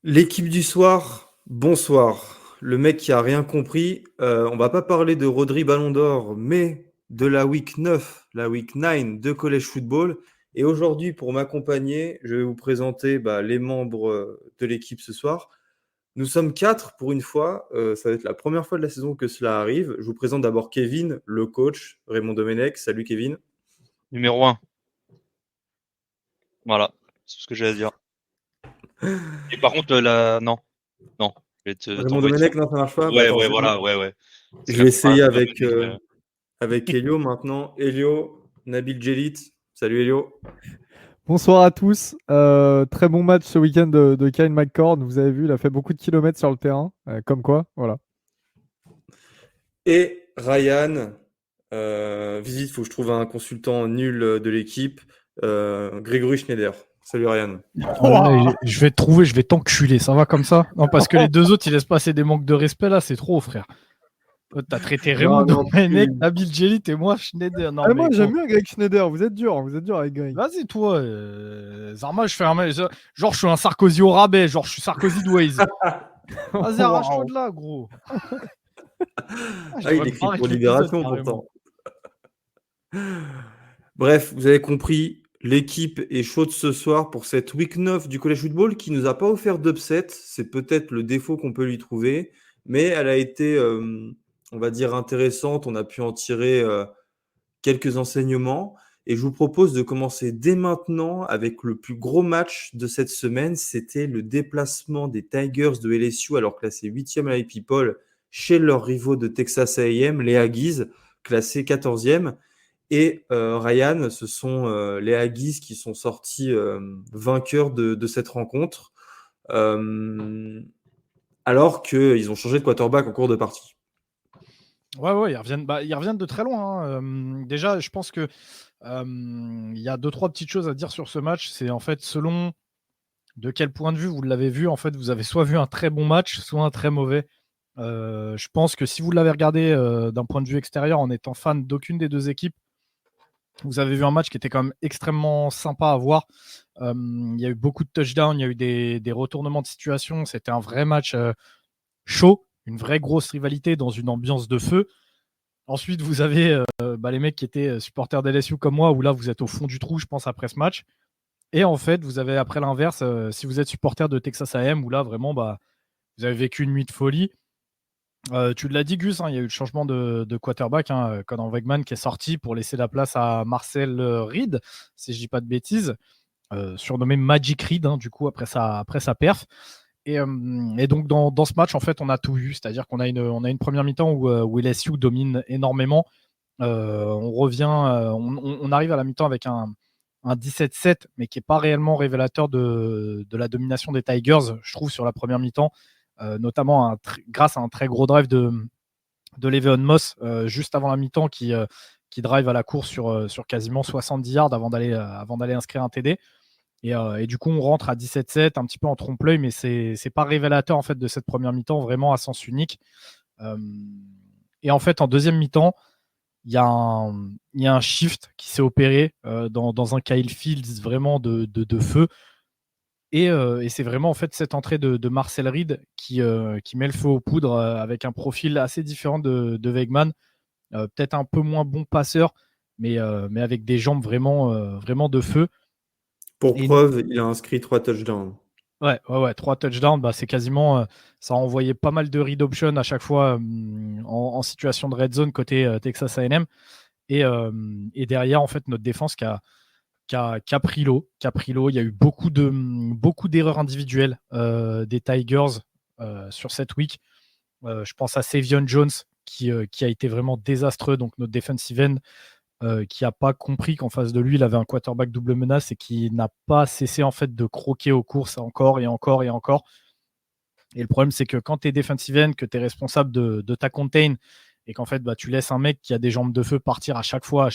L'équipe du soir, bonsoir. Le mec qui a rien compris, on va pas parler de Rodri Ballon d'Or, mais de la week 9, la week 9 de College Football. Et aujourd'hui, pour m'accompagner, je vais vous présenter les membres de l'équipe ce soir. Nous sommes quatre pour une fois. Ça va être la première fois de la saison que cela arrive. Je vous présente d'abord Kevin, le coach, Raymond Domenech. Salut Kevin. Numéro 1. Voilà, c'est ce que j'ai à dire. Et par contre, non, je vais Raymond t'envoyer ça. Domenech, non, ça marche pas? Bah Ouais, attends, ouais, voilà, ouais. C'est je quand vais même pas essayer avec, Dominique. avec Elio maintenant. Elio, Nabil Djelit. Salut Elio. Bonsoir à tous. Très bon match ce week-end de Kyle McCord. Vous avez vu, il a fait beaucoup de kilomètres sur le terrain. Comme quoi, voilà. Et Ryan, visite, faut que je trouve un consultant nul de l'équipe, Grégory Schneider. Salut Ryan. Oh là là, je vais te trouver, je vais t'enculer, ça va comme ça? Non, parce que les deux autres, ils laissent passer des manques de respect là, c'est trop, frère. Toi, t'as traité Raymond Non, Domenech, Nabil Djelit et moi Schneider. Non, Moi, mais j'aime gros, bien Greg Schneider. Vous êtes dur avec Greg. vas-y, toi, Zarma, je fais genre, je suis un Sarkozy au rabais, genre, je suis Sarkozy de Waze. Vas-y, arrache-toi Waouh. de là, gros. Je Ah, il devrais me écrit barrer pour avec l'épisode, Libération carrément. pourtant. Bref, vous avez compris, l'équipe est chaude ce soir pour cette week 9 du College Football qui nous a pas offert d'upset. C'est peut-être le défaut qu'on peut lui trouver, mais elle a été, on va dire, intéressante. On a pu en tirer quelques enseignements. Et je vous propose de commencer dès maintenant avec le plus gros match de cette semaine. C'était le déplacement des Tigers de LSU, alors classés 8e à People, chez leurs rivaux de Texas A&M, les Aggies, classés 14e. Et Ryan, ce sont les Aggies qui sont sortis vainqueurs de cette rencontre, euh, alors qu'ils ont changé de quarterback en cours de partie. Ouais, ils reviennent de très loin, hein. Déjà, je pense que il y a deux, trois petites choses à dire sur ce match. C'est en fait selon de quel point de vue vous l'avez vu. En fait, vous avez soit vu un très bon match, soit un très mauvais. Je pense que si vous l'avez regardé d'un point de vue extérieur en étant fan d'aucune des deux équipes, vous avez vu un match qui était quand même extrêmement sympa à voir. Il y a eu beaucoup de touchdowns, il y a eu des retournements de situation. C'était un vrai match chaud, une vraie grosse rivalité dans une ambiance de feu. Ensuite, vous avez les mecs qui étaient supporters d'LSU comme moi, où là, vous êtes au fond du trou, je pense, après ce match. Et en fait, vous avez après l'inverse, si vous êtes supporter de Texas A&M, où là, vraiment, vous avez vécu une nuit de folie. Tu l'as dit, Gus, hein, il y a eu le changement de quarterback, hein, Conor Weigman qui est sorti pour laisser la place à Marcel Reed, si je dis pas de bêtises, surnommé Magic Reed, hein, du coup, après sa perf. Et donc, dans ce match, en fait, on a tout vu. C'est-à-dire qu'on a une première mi-temps où LSU domine énormément. On revient, on arrive à la mi-temps avec un 17-7, mais qui n'est pas réellement révélateur de la domination des Tigers, je trouve, sur la première mi-temps, notamment grâce à un très gros drive de Le'Veon Moss juste avant la mi-temps qui drive à la course sur quasiment 70 yards avant d'aller inscrire un TD. Et du coup, on rentre à 17-7, un petit peu en trompe-l'œil, mais c'est pas révélateur en fait de cette première mi-temps, vraiment à sens unique. Et en fait, en deuxième mi-temps, il y a un shift qui s'est opéré dans un Kyle Fields vraiment de feu. Et c'est vraiment en fait cette entrée de Marcel Reed qui met le feu aux poudres avec un profil assez différent de Weigman. Peut-être un peu moins bon passeur, mais avec des jambes vraiment de feu. Pour Et preuve, il a inscrit 3 touchdowns. Ouais, 3 touchdowns, c'est quasiment, ça a envoyé pas mal de read option à chaque fois en situation de red zone côté Texas A&M. Et derrière, en fait, notre défense qui a pris l'eau. Il y a eu beaucoup d'erreurs individuelles des Tigers sur cette week. Je pense à Savion Jones qui a été vraiment désastreux, donc notre defensive end qui n'a pas compris qu'en face de lui, il avait un quarterback double menace et qui n'a pas cessé en fait de croquer aux courses encore et encore et encore. Et le problème, c'est que quand tu es defensive end, que tu es responsable de ta contain et qu'en fait, tu laisses un mec qui a des jambes de feu partir à chaque fois,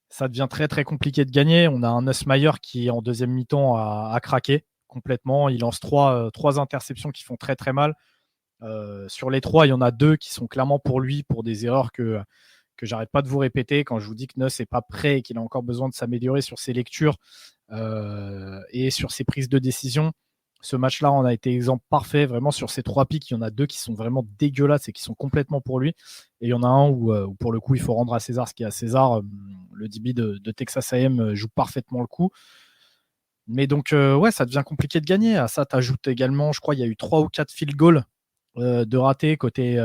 ça devient très très compliqué de gagner. On a un Nussmeier qui, en deuxième mi-temps, a craqué complètement. Il lance trois interceptions qui font très très mal. Sur les trois, il y en a deux qui sont clairement pour lui, pour des erreurs que j'arrête pas de vous répéter quand je vous dis que Nuss n'est pas prêt et qu'il a encore besoin de s'améliorer sur ses lectures et sur ses prises de décision. Ce match-là, on a été exemple parfait. Vraiment, sur ces 3 pics, il y en a 2 qui sont vraiment dégueulasses et qui sont complètement pour lui. Et il y en a un où pour le coup, il faut rendre à César ce qui est à César. Le DB de Texas A&M joue parfaitement le coup. Mais donc, ouais, ça devient compliqué de gagner. À ça, tu ajoutes également, je crois, il y a eu 3 ou 4 field goals de ratés côté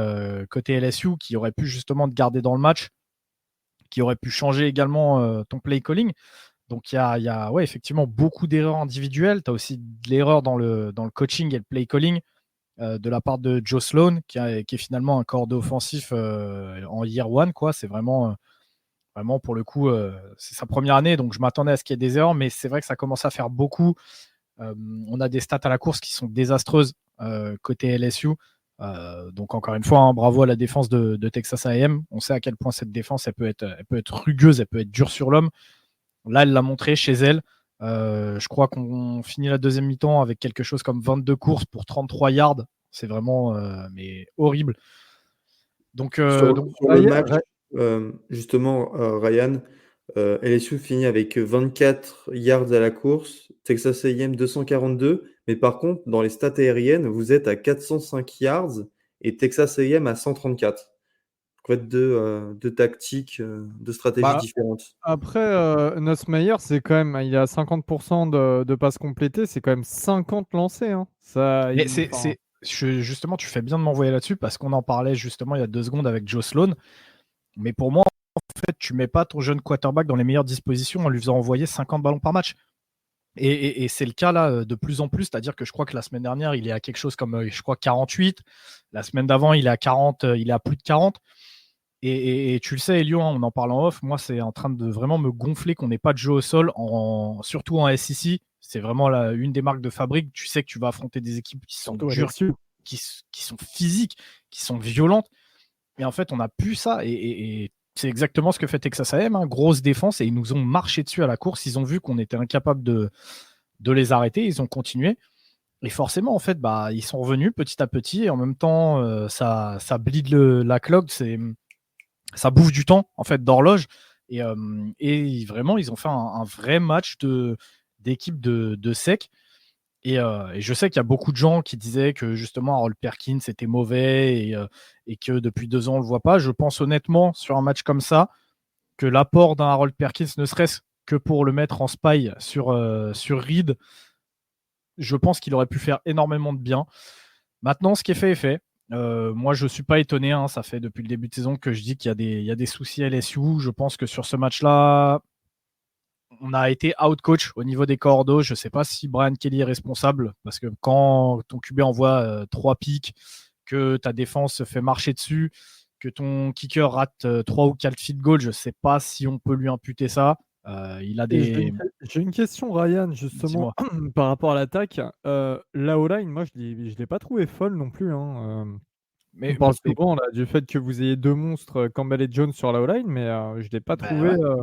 LSU qui auraient pu justement te garder dans le match, qui auraient pu changer également ton play calling. Donc, il y a ouais, effectivement beaucoup d'erreurs individuelles. Tu as aussi de l'erreur dans le coaching et le play calling de la part de Joe Sloan, qui est finalement un corps offensif en year one, quoi. C'est vraiment pour le coup, c'est sa première année, donc je m'attendais à ce qu'il y ait des erreurs, mais c'est vrai que ça commence à faire beaucoup. On a des stats à la course qui sont désastreuses côté LSU. Donc encore une fois, hein, bravo à la défense de Texas A&M. On sait à quel point cette défense, elle peut être rugueuse, elle peut être dure sur l'homme. Là, elle l'a montré chez elle. Je crois qu'on finit la deuxième mi-temps avec quelque chose comme 22 courses pour 33 yards. C'est vraiment mais horrible. Donc, Sur le Ryan, match, justement, Ryan, LSU finit avec 24 yards à la course, Texas A&M 242, mais par contre, dans les stats aériennes, vous êtes à 405 yards et Texas A&M à 134. En fait, deux tactiques, deux stratégies bah, différentes. après, Nussmeier, c'est quand même, il a 50% de passes complétées, c'est quand même 50 lancés. Hein. Ça, mais justement, tu fais bien de m'envoyer là-dessus parce qu'on en parlait justement il y a 2 secondes avec Joe Sloan. Mais pour moi, en fait, tu mets pas ton jeune quarterback dans les meilleures dispositions en lui faisant envoyer 50 ballons par match. Et c'est le cas là de plus en plus, c'est-à-dire que je crois que la semaine dernière, il est à quelque chose comme, je crois, 48. La semaine d'avant, il est à 40, il est à plus de 40. Et tu le sais, Elio, hein, on en parle en off, moi, c'est en train de vraiment me gonfler qu'on n'ait pas de jeu au sol, surtout en SEC. C'est vraiment une des marques de fabrique. Tu sais que tu vas affronter des équipes qui sont surtout dures, LSU. qui sont physiques, qui sont violentes. Et en fait, on n'a plus ça. Et c'est exactement ce que fait Texas A&M, hein, grosse défense. Et ils nous ont marché dessus à la course. Ils ont vu qu'on était incapable de les arrêter. Ils ont continué. Et forcément, en fait, bah, ils sont revenus petit à petit. Et en même temps, ça bleed la clock. Ça bouffe du temps, en fait, d'horloge. Et vraiment, ils ont fait un vrai match d'équipe de sec. Et je sais qu'il y a beaucoup de gens qui disaient que justement Harold Perkins était mauvais et que depuis 2 ans on le voit pas. Je pense honnêtement sur un match comme ça que l'apport d'un Harold Perkins, ne serait-ce que pour le mettre en spy sur Reed, je pense qu'il aurait pu faire énormément de bien. Maintenant, ce qui est fait est fait. Moi, je ne suis pas étonné. Hein, ça fait depuis le début de saison que je dis qu'il y a des soucis à LSU. Je pense que sur ce match-là, on a été out-coach au niveau des cordos. Je ne sais pas si Brian Kelly est responsable, parce que quand ton QB envoie 3 pics, que ta défense se fait marcher dessus, que ton kicker rate 3 ou 4 field goals, je ne sais pas si on peut lui imputer ça. Il a des... J'ai une question, Ryan, justement, Dis-moi. par rapport à l'attaque. La O-line, moi, je ne l'ai pas trouvé folle non plus. Hein. On Mais, parle mais- souvent là, du fait que vous ayez 2 monstres, Campbell et Jones, sur la O-line, mais je ne l'ai pas bah trouvé. ouais.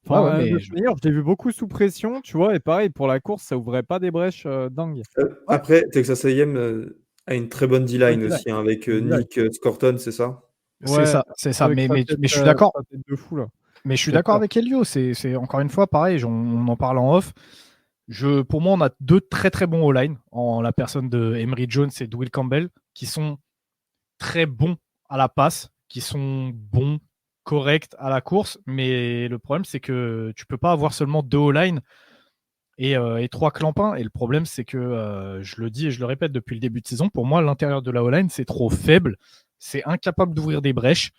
Ouais, mais D'ailleurs, je l'ai vu beaucoup sous pression, tu vois, et pareil, pour la course, ça ouvrait pas des brèches dingues. ouais, Après, Texas A&M a une très bonne Bonne D-line D-line, aussi, hein, avec bonne D-line. Nick Scorton, c'est ça? c'est Ouais, ça, c'est ça. avec Mais je suis d'accord. sa tête de fou là. Mais je suis Fait d'accord peur. avec Elio. C'est encore une fois pareil. On en parle en off. Pour moi, on a 2 très très bons O-line en la personne de Emery Jones et de Will Campbell, qui sont très bons à la passe, qui sont bons, corrects à la course. Mais le problème, c'est que tu peux pas avoir seulement 2 O-line et 3 clampins. Et le problème, c'est que je le dis et je le répète depuis le début de saison, pour moi, l'intérieur de la O-line, c'est trop faible. C'est incapable d'ouvrir des brèches.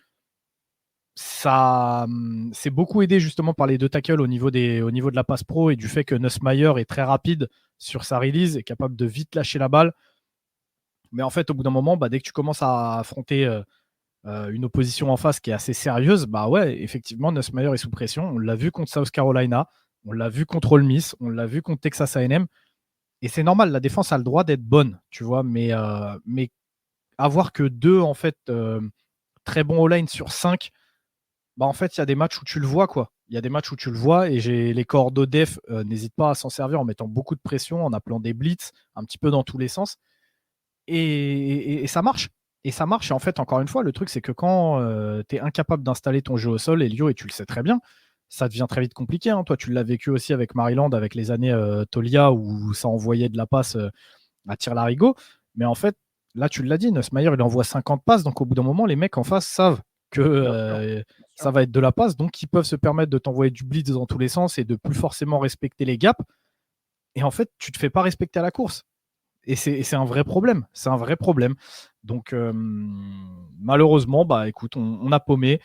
Ça, c'est beaucoup aidé justement par les 2 tackles au niveau de la passe pro et du fait que Nussmeier est très rapide sur sa release, est capable de vite lâcher la balle. Mais en fait, au bout d'un moment, bah, dès que tu commences à affronter une opposition en face qui est assez sérieuse, bah ouais, effectivement, Nussmeier est sous pression. On l'a vu contre South Carolina, on l'a vu contre Ole Miss, on l'a vu contre Texas A&M. Et c'est normal, la défense a le droit d'être bonne, tu vois, mais avoir que 2 en fait très bons all-line sur 5, bah en fait, il y a des matchs où tu le vois, quoi. Il y a des matchs où tu le vois et les cordeaux def n'hésitent pas à s'en servir en mettant beaucoup de pression, en appelant des blitz un petit peu dans tous les sens. Et ça marche. Et ça marche. Et en fait, encore une fois, le truc, c'est que quand tu es incapable d'installer ton jeu au sol, Elio, et tu le sais très bien, ça devient très vite compliqué. Hein. Toi, tu l'as vécu aussi avec Maryland, avec les années Tolia, où ça envoyait de la passe à tir larigot. Mais en fait, là, tu l'as dit, Nussmeier, il envoie 50 passes. Donc, au bout d'un moment, les mecs en face savent que ça va être de la passe. Donc, ils peuvent se permettre de t'envoyer du blitz dans tous les sens et de plus forcément respecter les gaps. Et en fait, tu te fais pas respecter à la course. Et c'est un vrai problème. C'est un vrai problème. Donc, malheureusement, bah, écoute, on a paumé.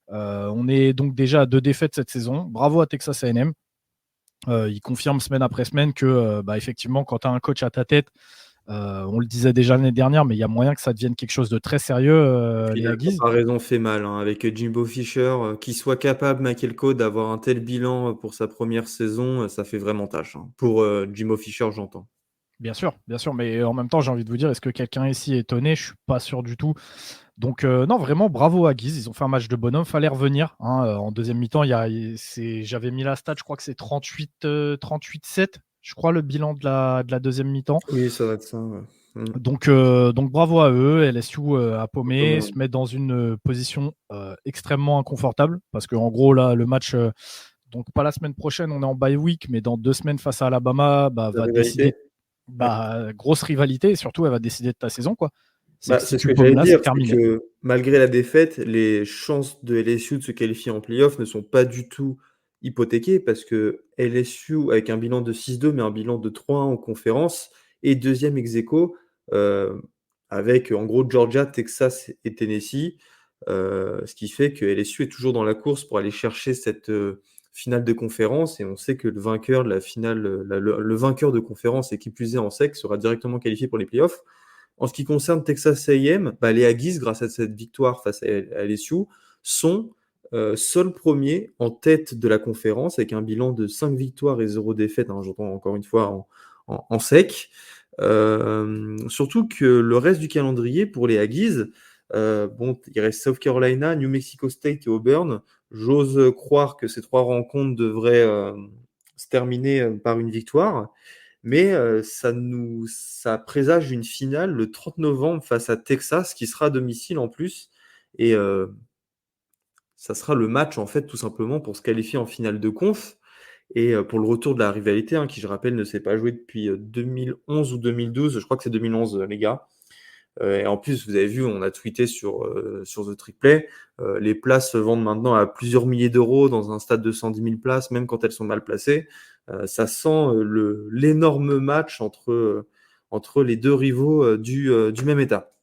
On est donc déjà à 2 défaites cette saison. Bravo à Texas A&M. Il confirme semaine après semaine que, bah, effectivement, quand tu as un coach à ta tête, on le disait déjà l'année dernière, mais il y a moyen que ça devienne quelque chose de très sérieux, Puis les la Aggies. comparaison fait mal, hein, avec Jimbo Fisher, qu'il soit capable, Michael Code, d'avoir un tel bilan pour sa première saison, ça fait vraiment tâche, hein. Pour Jimbo Fisher, j'entends. Bien sûr, mais en même temps, j'ai envie de vous dire, est-ce que quelqu'un ici est étonné? Je suis pas sûr du tout. Donc, non, vraiment, bravo à Aggies. Ils ont fait un match de bonhomme. Fallait revenir, hein. En deuxième mi-temps, j'avais mis la stat, je crois que c'est 38-7, je crois, le bilan de la deuxième mi-temps. Oui, ça va être ça. Ouais. Donc bravo à eux. LSU a paumé, Comment- se met dans une position extrêmement inconfortable parce qu'en gros, là, le match, donc pas la semaine prochaine, on est en bye week, mais dans 2 semaines face à Alabama, bah, La va décider, rivalité? Ouais. bah, grosse rivalité et surtout, elle va décider de ta saison, quoi. C'est Bah, que si c'est ce tu que paumes j'allais là, c'est dire, c'est terminé. que malgré la défaite, les chances de LSU de se qualifier en playoff ne sont pas du tout hypothéquées parce que LSU, avec un bilan de 6-2, mais un bilan de 3-1 en conférence, est deuxième ex aequo, avec en gros Georgia, Texas et Tennessee, ce qui fait que LSU est toujours dans la course pour aller chercher cette finale de conférence. Et on sait que le vainqueur de la finale, le vainqueur de conférence et qui plus est en sec sera directement qualifié pour les playoffs. En ce qui concerne Texas A&M, bah, les Aggies, grâce à cette victoire face à LSU, sont seuls premiers en tête de la conférence avec un bilan de 5 victoires et 0 défaites, hein, j'entends encore une fois en sec. Surtout que le reste du calendrier pour les Aggies, bon, il reste South Carolina, New Mexico State et Auburn. J'ose croire que ces 3 rencontres devraient se terminer par une victoire. Mais ça présage une finale le 30 novembre face à Texas, qui sera à domicile en plus. Et ça sera le match, en fait, tout simplement pour se qualifier en finale de conf. Et pour le retour de la rivalité, hein, qui, je rappelle, ne s'est pas joué depuis 2011 ou 2012. Je crois que c'est 2011, les gars. Et en plus, vous avez vu, on a tweeté sur The Trick Play. Les places se vendent maintenant à plusieurs milliers d'euros dans un stade de 110 000 places, même quand elles sont mal placées. Ça sent l'énorme match entre les deux rivaux du même état.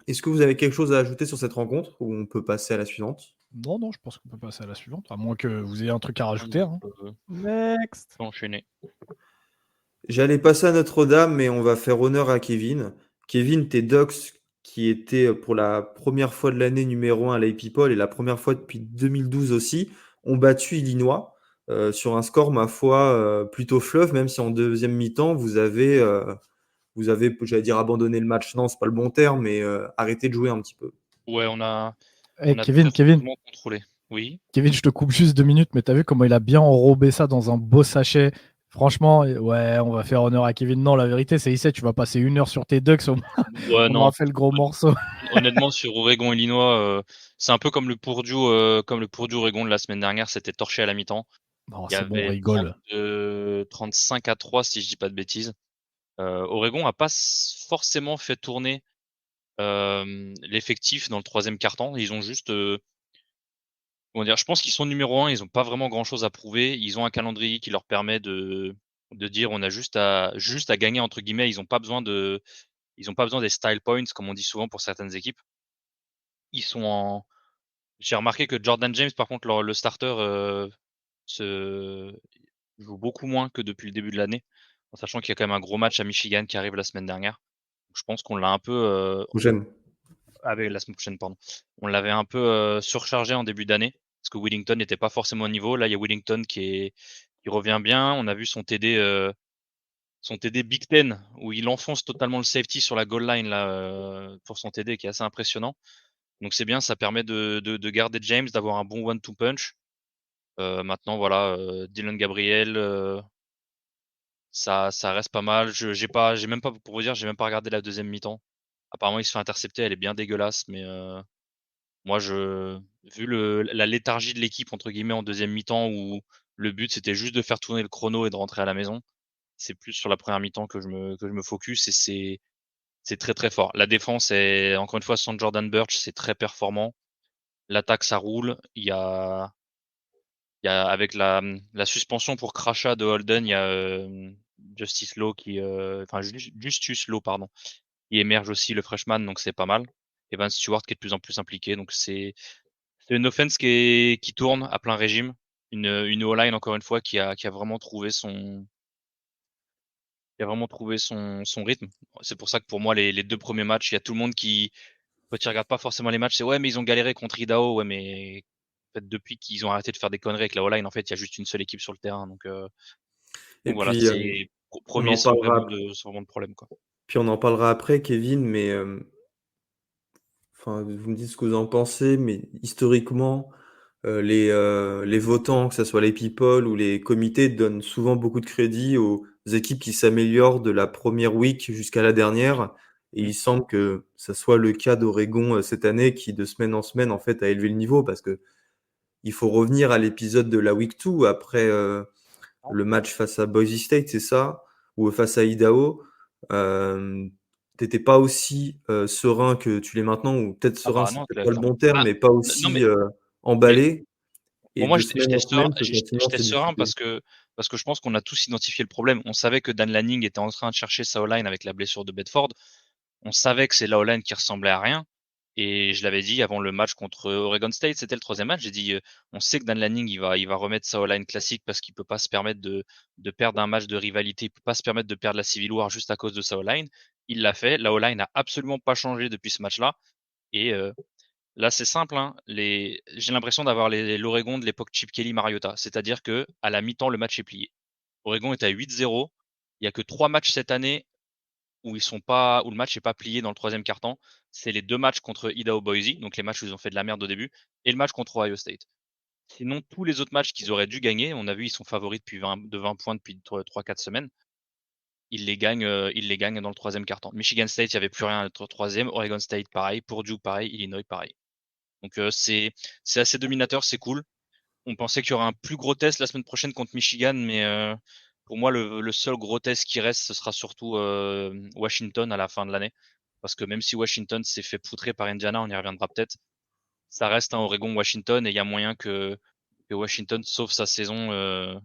Est-ce que vous avez quelque chose à ajouter sur cette rencontre ou on peut passer à la suivante? Non, non, je pense qu'on peut passer à la suivante, à moins que vous ayez un truc à rajouter, hein. Next. Enchaîner. J'allais passer à Notre-Dame, mais on va faire honneur à Kevin. Kevin, tes Ducks, qui étaient pour la première fois de l'année numéro 1 à l'AP Poll et la première fois depuis 2012 aussi, ont battu Illinois sur un score, ma foi, plutôt fleuve, même si en deuxième mi-temps, vous avez, j'allais dire, abandonné le match. Non, c'est pas le bon terme, mais arrêté de jouer un petit peu. Ouais, on a Kevin, très souvent contrôlé. Oui. Je te coupe juste 2 minutes, mais t'as vu comment il a bien enrobé ça dans un beau sachet. Franchement, ouais, on va faire honneur à Kevin. Non, la vérité, c'est ici, tu vas passer 1 heure sur tes Ducks, Ouais, on non. aura fait le gros morceau. Honnêtement, sur Oregon-Illinois, c'est un peu comme le Purdue-Oregon de la semaine dernière, c'était torché à la mi-temps. Non, Il y c'est bon, on avait rigole. 35-3, si je dis pas de bêtises. Oregon a pas forcément fait tourner l'effectif dans le troisième quart-temps. Ils ont juste, comment dire, je pense qu'ils sont numéro 1, ils ont pas vraiment grand-chose à prouver. Ils ont un calendrier qui leur permet de dire on a juste à gagner entre guillemets. Ils ont pas besoin des style points comme on dit souvent pour certaines équipes. Ils sont en J'ai remarqué que Jordan James, par contre, le starter, se joue beaucoup moins que depuis le début de l'année, en sachant qu'il y a quand même un gros match à Michigan qui arrive la semaine dernière. Je pense qu'on l'a un peu, Prochaine. avec la semaine prochaine, pardon. On l'avait un peu surchargé en début d'année, parce que Willington n'était pas forcément au niveau. Là, il y a Willington qui revient bien. On a vu son TD Big Ten, où il enfonce totalement le safety sur la goal line là, pour son TD, qui est assez impressionnant. Donc c'est bien, ça permet de garder James, d'avoir un bon one-two punch. Maintenant, voilà, Dylan Gabriel, ça reste pas mal. J'ai même pas, pour vous dire, j'ai même pas regardé la deuxième mi-temps. Apparemment, il se fait intercepter, elle est bien dégueulasse, mais moi, vu la léthargie de l'équipe entre guillemets en deuxième mi-temps, où le but c'était juste de faire tourner le chrono et de rentrer à la maison, c'est plus sur la première mi-temps que je me focus, et c'est très très fort. La défense est, encore une fois, sans Jordan Burch, c'est très performant. L'attaque, ça roule. Avec la suspension pour crachat de Holden, il y a Justus Law Justus Law, pardon, qui émerge aussi, le freshman, donc c'est pas mal. Evan Stewart qui est de plus en plus impliqué, donc c'est une offense qui tourne à plein régime. Une O-line, encore une fois, qui a vraiment trouvé son rythme. C'est pour ça que pour moi, les 2 premiers matchs, il y a tout le monde qui, quand tu regardes pas forcément les matchs, c'est ouais, mais ils ont galéré contre Idaho. Ouais, mais en fait, depuis qu'ils ont arrêté de faire des conneries avec la O-line, en fait, il y a juste une seule équipe sur le terrain. Donc Et voilà, puis, c'est on premier en sans parlera, vraiment de problème, quoi. puis on en parlera après, Kevin, mais enfin, vous me dites ce que vous en pensez, mais historiquement, les votants, que ce soit les people ou les comités, donnent souvent beaucoup de crédit aux équipes qui s'améliorent de la première week jusqu'à la dernière. Et Mm. il semble que ça soit le cas d'Oregon cette année, qui de semaine en semaine, en fait, a élevé le niveau, parce que il faut revenir à l'épisode de la week 2 après le match face à Boise State, c'est ça? Ou face à Idaho. Euh, T'étais pas aussi serein que tu l'es maintenant, ou peut-être Ah serein, bah c'est non, peut-être pas le clairement. bon terme, Ah, mais pas non, aussi mais emballé. Et pour moi, de semaine en semaine, ce sentiment j'étais s'est serein dissipé. parce que je pense qu'on a tous identifié le problème. On savait que Dan Lanning était en train de chercher sa O-line avec la blessure de Bedford. On savait que c'est la O-line qui ressemblait à rien. Et je l'avais dit avant le match contre Oregon State, c'était le 3e match. J'ai dit, on sait que Dan Lanning, il va remettre sa O-line classique parce qu'il peut pas se permettre de perdre un match de rivalité. Il peut pas se permettre de perdre la Civil War juste à cause de sa O-line. Il l'a fait. La O-line n'a absolument pas changé depuis ce match-là. Et là, c'est simple, hein. J'ai l'impression d'avoir l'Oregon de l'époque Chip Kelly Mariota. C'est-à-dire que à la mi-temps, le match est plié. Oregon est à 8-0. Il y a que 3 matchs cette année où le match n'est pas plié dans le 3e quart-temps. C'est les 2 matchs contre Idaho Boise, donc les matchs où ils ont fait de la merde au début, et le match contre Ohio State. Sinon, tous les autres matchs qu'ils auraient dû gagner, on a vu, ils sont favoris de 20 points depuis 3-4 semaines. Ils les gagnent dans le 3e quart-temps. Michigan State, il n'y avait plus rien à être 3e. Oregon State, pareil. Purdue, pareil. Illinois, pareil. Donc c'est assez dominateur, c'est cool. On pensait qu'il y aurait un plus gros test la semaine prochaine contre Michigan, mais pour moi, le seul gros test qui reste, ce sera surtout Washington à la fin de l'année. Parce que même si Washington s'est fait poutrer par Indiana, on y reviendra peut-être, ça reste un Oregon-Washington, et il y a moyen que Washington sauve sa saison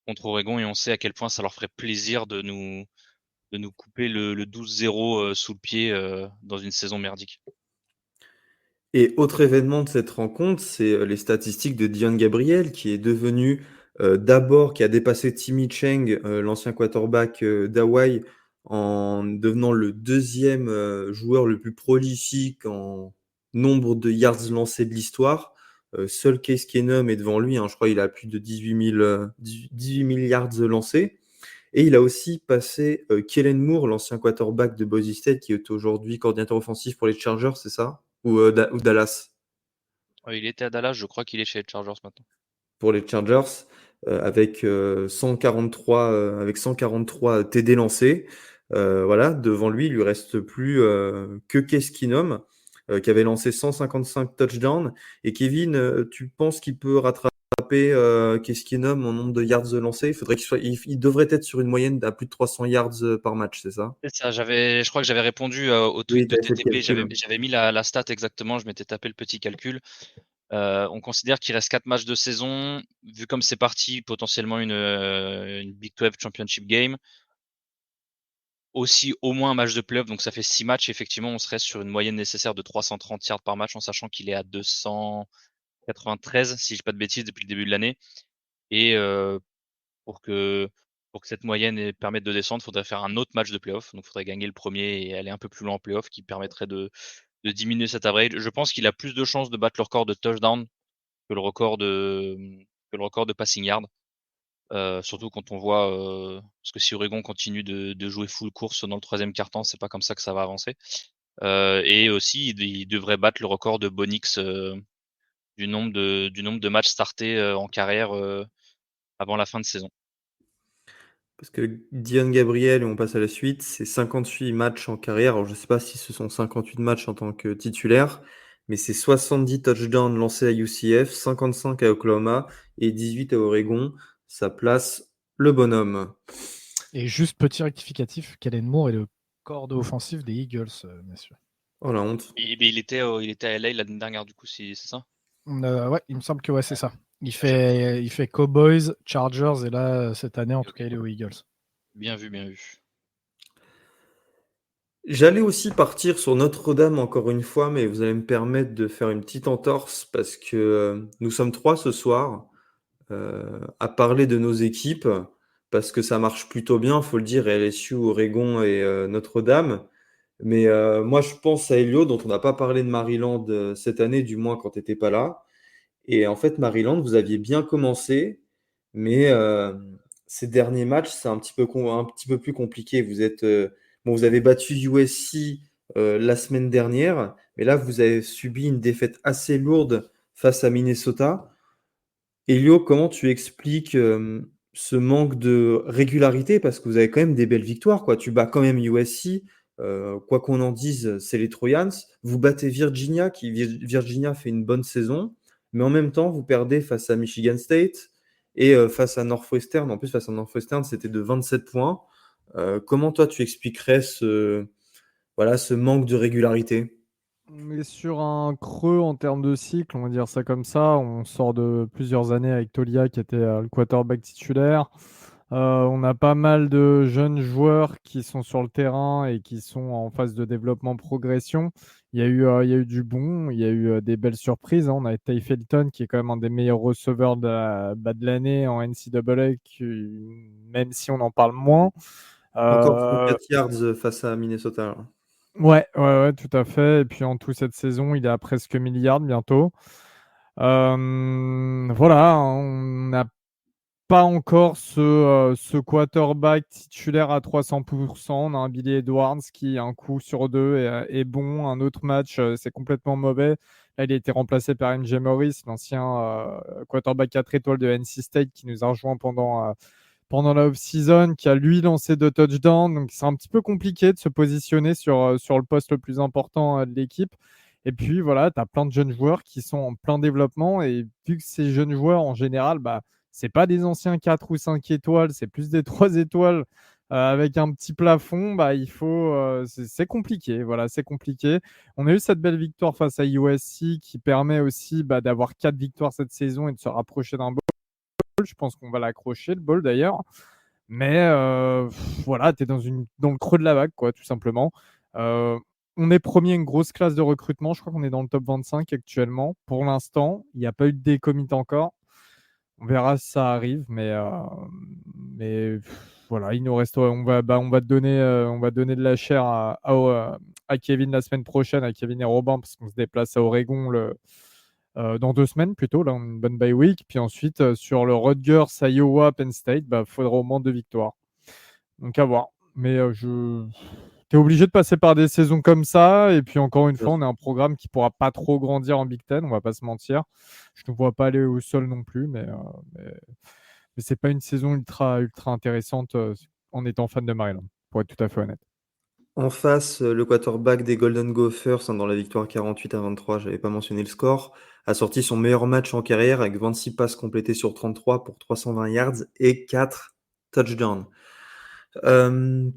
contre Oregon, et on sait à quel point ça leur ferait plaisir de nous couper le 12-0 sous le pied dans une saison merdique. Et autre événement de cette rencontre, c'est les statistiques de Dion Gabriel, qui est devenu d'abord, qui a dépassé Timmy Cheng, l'ancien quarterback d'Hawaï, en devenant le 2e joueur le plus prolifique en nombre de yards lancés de l'histoire. Seul Case Keenum est devant lui, hein, je crois qu'il a plus de 18 000 yards lancés. Et il a aussi passé Kellen Moore, l'ancien quarterback de Boise State, qui est aujourd'hui coordinateur offensif pour les Chargers, c'est ça? Ou Dallas? Il était à Dallas, je crois qu'il est chez les Chargers maintenant. Pour les Chargers, avec 143 TD lancés. Voilà, devant lui, il lui reste plus que Case Keenum, qui avait lancé 155 touchdowns. Et Kevin, tu penses qu'il peut rattraper Case Keenum en nombre de yards lancés? Il devrait être sur une moyenne d'à plus de 300 yards par match, c'est ça? C'est ça, je crois que j'avais répondu au Oui, tweet tu de as fait le TTP, calcul. j'avais mis la stat exactement, je m'étais tapé le petit calcul. On considère qu'il reste 4 matchs de saison. Vu comme c'est parti, potentiellement une Big 12 Championship Game. Aussi au moins un match de playoff, donc ça fait 6 matchs. Effectivement, on serait sur une moyenne nécessaire de 330 yards par match, en sachant qu'il est à 293, si je dis pas de bêtises, depuis le début de l'année. Et pour que cette moyenne permette de descendre, il faudrait faire un autre match de playoff. Donc il faudrait gagner le premier et aller un peu plus loin en playoff, qui permettrait de diminuer cet average. Je pense qu'il a plus de chances de battre le record de touchdown que le record de passing yard. Surtout quand on voit, parce que si Oregon continue de jouer full course dans le 3e quart-temps, c'est pas comme ça que ça va avancer. Et aussi, il devrait battre le record de Bonix du nombre de matchs startés en carrière avant la fin de saison. Parce que Dion Gabriel, et on passe à la suite, c'est 58 matchs en carrière. Alors, je ne sais pas si ce sont 58 matchs en tant que titulaire, mais c'est 70 touchdowns lancés à UCF, 55 à Oklahoma et 18 à Oregon. Ça place le bonhomme. Et juste petit rectificatif, Kellen Moore est le corps offensif des Eagles, messieurs. Oh la honte. Il était à LA l'année dernière, du coup, c'est ça? Ouais, il me semble que c'est ça. Il fait Cowboys, Chargers, et là, cette année, en tout Ok. cas, il est aux Eagles. Bien vu, bien vu. J'allais aussi partir sur Notre-Dame encore une fois, mais vous allez me permettre de faire une petite entorse parce que nous sommes 3 ce soir à parler de nos équipes parce que ça marche plutôt bien, faut le dire, LSU, Oregon et Notre-Dame. Mais moi, je pense à Elio, dont on n'a pas parlé de Maryland cette année, du moins quand tu n'étais pas là. Et en fait, Maryland, vous aviez bien commencé, mais ces derniers matchs, c'est un petit peu plus compliqué. Bon, vous avez battu USC la semaine dernière, mais là, vous avez subi une défaite assez lourde face à Minnesota. Elio, comment tu expliques ce manque de régularité? Parce que vous avez quand même des belles victoires, quoi. Tu bats quand même USC. Quoi qu'on en dise, c'est les Trojans. Vous battez Virginia, Virginia fait une bonne saison, mais en même temps, vous perdez face à Michigan State et face à Northwestern. En plus, face à Northwestern, c'était de 27 points. Comment toi, tu expliquerais voilà, ce manque de régularité? On est sur un creux en termes de cycle, on va dire ça comme ça. On sort de plusieurs années avec Tolia qui était le quarterback titulaire. On a pas mal de jeunes joueurs qui sont sur le terrain et qui sont en phase de développement progression. Il y a eu du bon, il y a eu des belles surprises, hein. On a Ty Felton qui est quand même un des meilleurs receveurs de l'année en NCAA, même si on en parle moins. Encore Euh, 34 yards face à Minnesota, là. ouais, tout à fait. Et puis en tout, cette saison, il est à presque milliard bientôt. Voilà, on n'a pas encore ce quarterback titulaire à 300%. On a un Billy Edwards qui, un coup sur deux, est bon. Un autre match, c'est complètement mauvais. Là, il a été remplacé par MJ Morris, l'ancien quarterback 4 étoiles de NC State, qui nous a rejoint pendant la off-season, qui a lui lancé 2 touchdowns. Donc, c'est un petit peu compliqué de se positionner sur le poste le plus important de l'équipe. Et puis, voilà, tu as plein de jeunes joueurs qui sont en plein développement. Et vu que ces jeunes joueurs, en général, bah, c'est pas des anciens 4 ou 5 étoiles, c'est plus des 3 étoiles avec un petit plafond, bah, c'est compliqué. Voilà, c'est compliqué. On a eu cette belle victoire face à USC qui permet aussi d'avoir 4 victoires cette saison et de se rapprocher d'un bowl. Je pense qu'on va l'accrocher, le bowl d'ailleurs. Mais voilà, tu es dans le creux de la vague, quoi, tout simplement. Euh, on est premier, une grosse classe de recrutement. Je crois qu'on est dans le top 25 actuellement. Pour l'instant, il n'y a pas eu de décommit encore. On verra si ça arrive, mais voilà, il nous reste. On va donner de la chair à Kevin la semaine prochaine, à Kevin et Robin, parce qu'on se déplace à Oregon dans 2 semaines plutôt. Là, on a une bonne bye week. Puis ensuite, sur le Rutgers, Iowa, Penn State, faudra au moins 2 victoires. Donc à voir. Mais t'es obligé de passer par des saisons comme ça. Et puis encore une fois, on a un programme qui pourra pas trop grandir en Big Ten, on va pas se mentir. Je ne vois pas aller au sol non plus, mais c'est pas une saison ultra intéressante en étant fan de Maryland, pour être tout à fait honnête. En face, le quarterback des Golden Gophers, hein, dans la victoire 48-23, j'avais pas mentionné le score, a sorti son meilleur match en carrière avec 26 passes complétées sur 33 pour 320 yards et 4 touchdowns.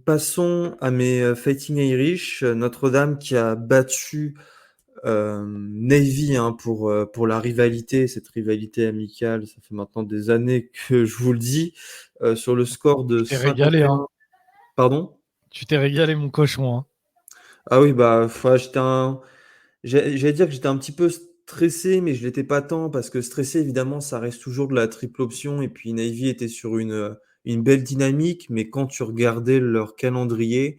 Passons à mes Fighting Irish. Notre-Dame qui a battu Navy, hein, pour la rivalité, cette rivalité amicale. Ça fait maintenant des années que je vous le dis, sur le score de Tu t'es régalé, 51. hein. Pardon? Tu t'es régalé, mon cochon, hein. Ah oui, bah, j'allais dire que j'étais un petit peu stressé, mais je l'étais pas tant parce que stressé, évidemment, ça reste toujours de la triple option. Et puis Navy était sur une belle dynamique, mais quand tu regardais leur calendrier,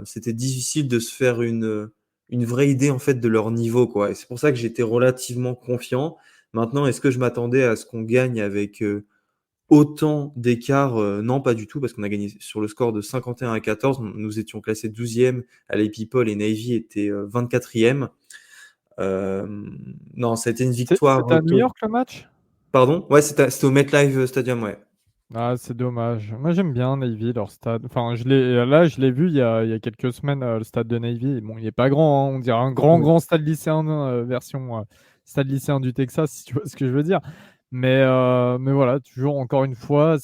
c'était difficile de se faire une vraie idée en fait de leur niveau, quoi. Et c'est pour ça que j'étais relativement confiant. Maintenant, est-ce que je m'attendais à ce qu'on gagne avec autant d'écart? Non, pas du tout, parce qu'on a gagné sur le score de 51-14. Nous étions classés 12e à l'AP Poll et Navy était 24e. Euh, non, ça a été une victoire. C'était à New York le match? Pardon? Ouais, c'était au MetLife Stadium, ouais. Ah, c'est dommage. Moi, j'aime bien Navy, leur stade. Enfin, je l'ai vu il y a quelques semaines, le stade de Navy. Bon, il n'est pas grand, hein. On dirait un Ouais. grand stade lycéen, version stade lycéen du Texas, si tu vois ce que je veux dire. Mais voilà, toujours, encore une fois,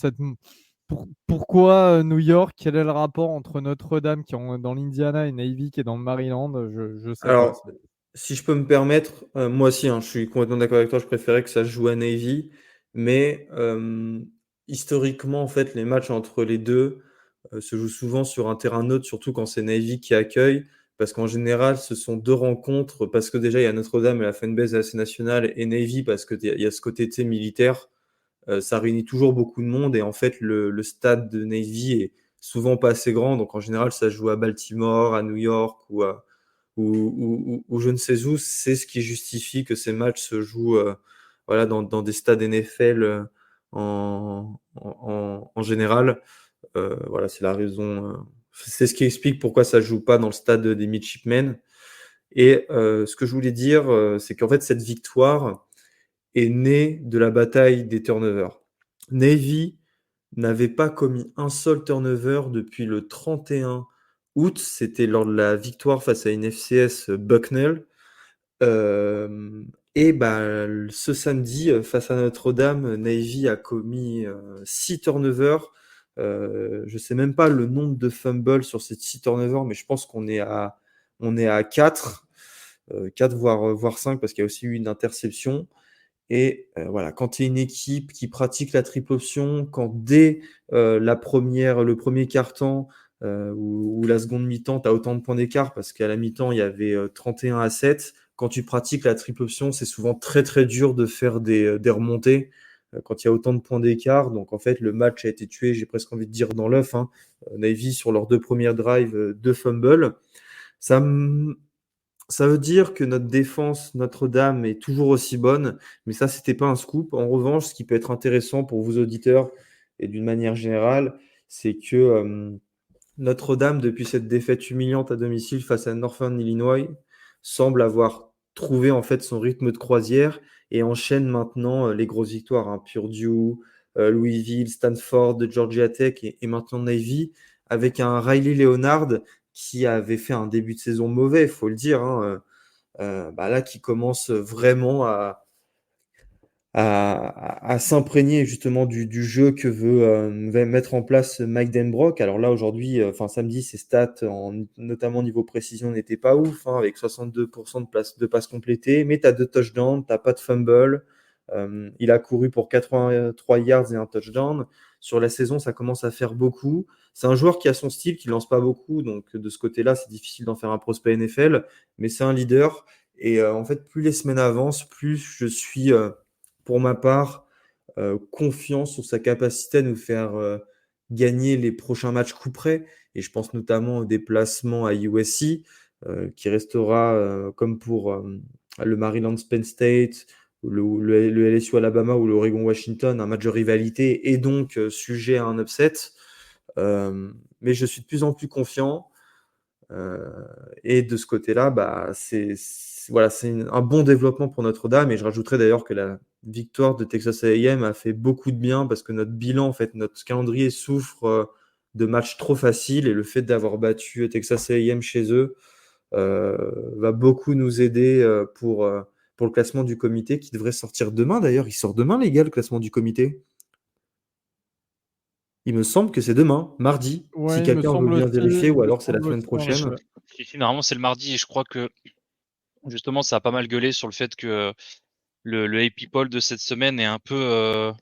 Pourquoi New York? Quel est le rapport entre Notre-Dame qui est dans l'Indiana et Navy qui est dans le Maryland? Je sais pas. Alors, si je peux me permettre, moi aussi, hein, je suis complètement d'accord avec toi, je préférais que ça se joue à Navy, mais historiquement, en fait, les matchs entre les deux se jouent souvent sur un terrain neutre, surtout quand c'est Navy qui accueille, parce qu'en général, ce sont deux rencontres, parce que déjà, il y a Notre-Dame et la fanbase assez nationale, et Navy, parce qu'il y a ce côté militaire, ça réunit toujours beaucoup de monde, et en fait, le stade de Navy est souvent pas assez grand, donc en général, ça se joue à Baltimore, à New York, ou je ne sais où. C'est ce qui justifie que ces matchs se jouent voilà, dans des stades NFL en général. Voilà, c'est la raison. C'est ce qui explique pourquoi ça ne joue pas dans le stade des Midshipmen. Et ce que je voulais dire, c'est qu'en fait, cette victoire est née de la bataille des turnovers. Navy n'avait pas commis un seul turnover depuis le 31 août. C'était lors de la victoire face à une FCS Bucknell. Et bah, ce samedi, face à Notre-Dame, Navy a commis 6 turnovers. Je ne sais même pas le nombre de fumbles sur ces 6 turnovers, mais je pense qu'on est à 4, 4 voire 5, parce qu'il y a aussi eu une interception. Et voilà, quand tu es une équipe qui pratique la triple option, quand dès le premier quart-temps ou la seconde mi-temps, tu as autant de points d'écart, parce qu'à la mi-temps, il y avait 31-7. Quand tu pratiques la triple option, c'est souvent très très dur de faire des remontées quand il y a autant de points d'écart. Donc en fait, le match a été tué, j'ai presque envie de dire, dans l'œuf. Hein. Navy, sur leurs 2 premières drives, 2 fumbles. Ça veut dire que notre défense Notre-Dame est toujours aussi bonne, mais ça, c'était pas un scoop. En revanche, ce qui peut être intéressant pour vos auditeurs et d'une manière générale, c'est que Notre-Dame, depuis cette défaite humiliante à domicile face à Northern Illinois, semble avoir trouvé en fait son rythme de croisière et enchaîne maintenant les grosses victoires. Hein. Purdue, Louisville, Stanford, Georgia Tech et maintenant Navy, avec un Riley Leonard qui avait fait un début de saison mauvais, il faut le dire. Hein, bah là, qui commence vraiment à s'imprégner justement du jeu que va mettre en place Mike Denbrock. Alors là, aujourd'hui, samedi, ses stats, notamment niveau précision, n'étaient pas ouf, hein, avec 62% de passes complétées, mais tu as 2 touchdowns, tu n'as pas de fumble. Il a couru pour 83 yards et un touchdown. Sur la saison, ça commence à faire beaucoup. C'est un joueur qui a son style, qui lance pas beaucoup, donc de ce côté-là, c'est difficile d'en faire un prospect NFL, mais c'est un leader. Et en fait, plus les semaines avancent, plus je suis pour ma part, confiance sur sa capacité à nous faire gagner les prochains matchs coup près. Et je pense notamment au déplacement à USC, qui restera, comme pour le Maryland Penn State, ou le LSU Alabama ou le Oregon Washington, un match de rivalité et donc sujet à un upset. Mais je suis de plus en plus confiant. Et de ce côté-là, bah, c'est un bon développement pour Notre-Dame. Et je rajouterais d'ailleurs que la victoire de Texas A&M a fait beaucoup de bien parce que notre bilan, en fait, notre calendrier souffre de matchs trop faciles. Et le fait d'avoir battu Texas A&M chez eux va beaucoup nous aider pour le classement du comité qui devrait sortir demain. D'ailleurs, il sort demain, les gars, le classement du comité. Il me semble que c'est demain, mardi, si Ouais, il me quelqu'un veut semble bien aussi. vérifier, Il ou me alors c'est la semble semaine aussi, en prochaine. effet. Si, normalement, c'est le mardi et je crois que justement, ça a pas mal gueulé sur le fait que le AP Poll de cette semaine est un peu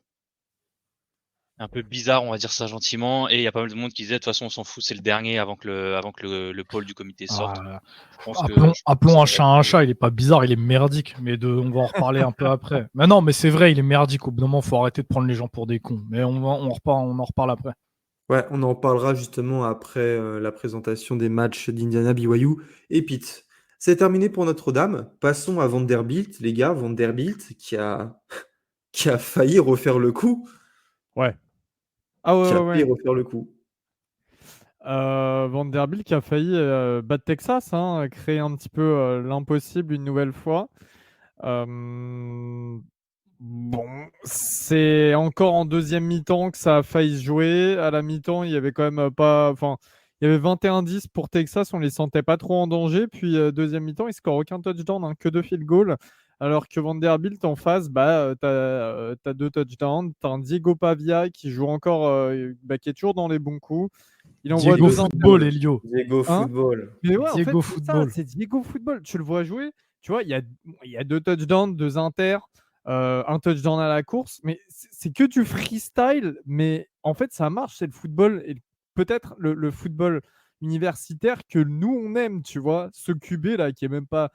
bizarre, on va dire ça gentiment, et il y a pas mal de monde qui disait de toute façon on s'en fout, c'est le dernier avant que le poll du comité sorte. Je pense que Appelons un chat, il est pas bizarre, il est merdique, mais on va en reparler un peu après. Mais non, mais c'est vrai, il est merdique. Au bout d'un moment, faut arrêter de prendre les gens pour des cons. Mais on en reparle après. Ouais, on en parlera justement après la présentation des matchs d'Indiana BYU et Pitt. C'est terminé pour Notre-Dame. Passons à Vanderbilt, les gars. Vanderbilt qui a failli refaire le coup. Ouais. Ah Qui a ouais. failli refaire le coup. Vanderbilt qui a failli battre Texas, hein, créer un petit peu l'impossible une nouvelle fois. Bon, c'est encore en deuxième mi-temps que ça a failli se jouer. À la mi-temps, il y avait quand même pas. Enfin, il y avait 21-10 pour Texas, on les sentait pas trop en danger. Puis deuxième mi-temps, ils scorent aucun touchdown, hein, que 2 field goals. Alors que Vanderbilt en face, t'as 2 touchdowns, t'as un Diego Pavia qui joue encore, qui est toujours dans les bons coups. Il envoie Diego 2 Football, Elio. Diego Hein? Football. Mais ouais, en fait, Diego c'est ça, Football. c'est Diego Football. Tu le vois jouer, tu vois, il y a 2 touchdowns, 2 inters, un touchdown à la course, mais c'est que du freestyle, mais en fait, ça marche, c'est le football et peut-être le football universitaire que nous on aime, tu vois. Ce QB là qui a même pas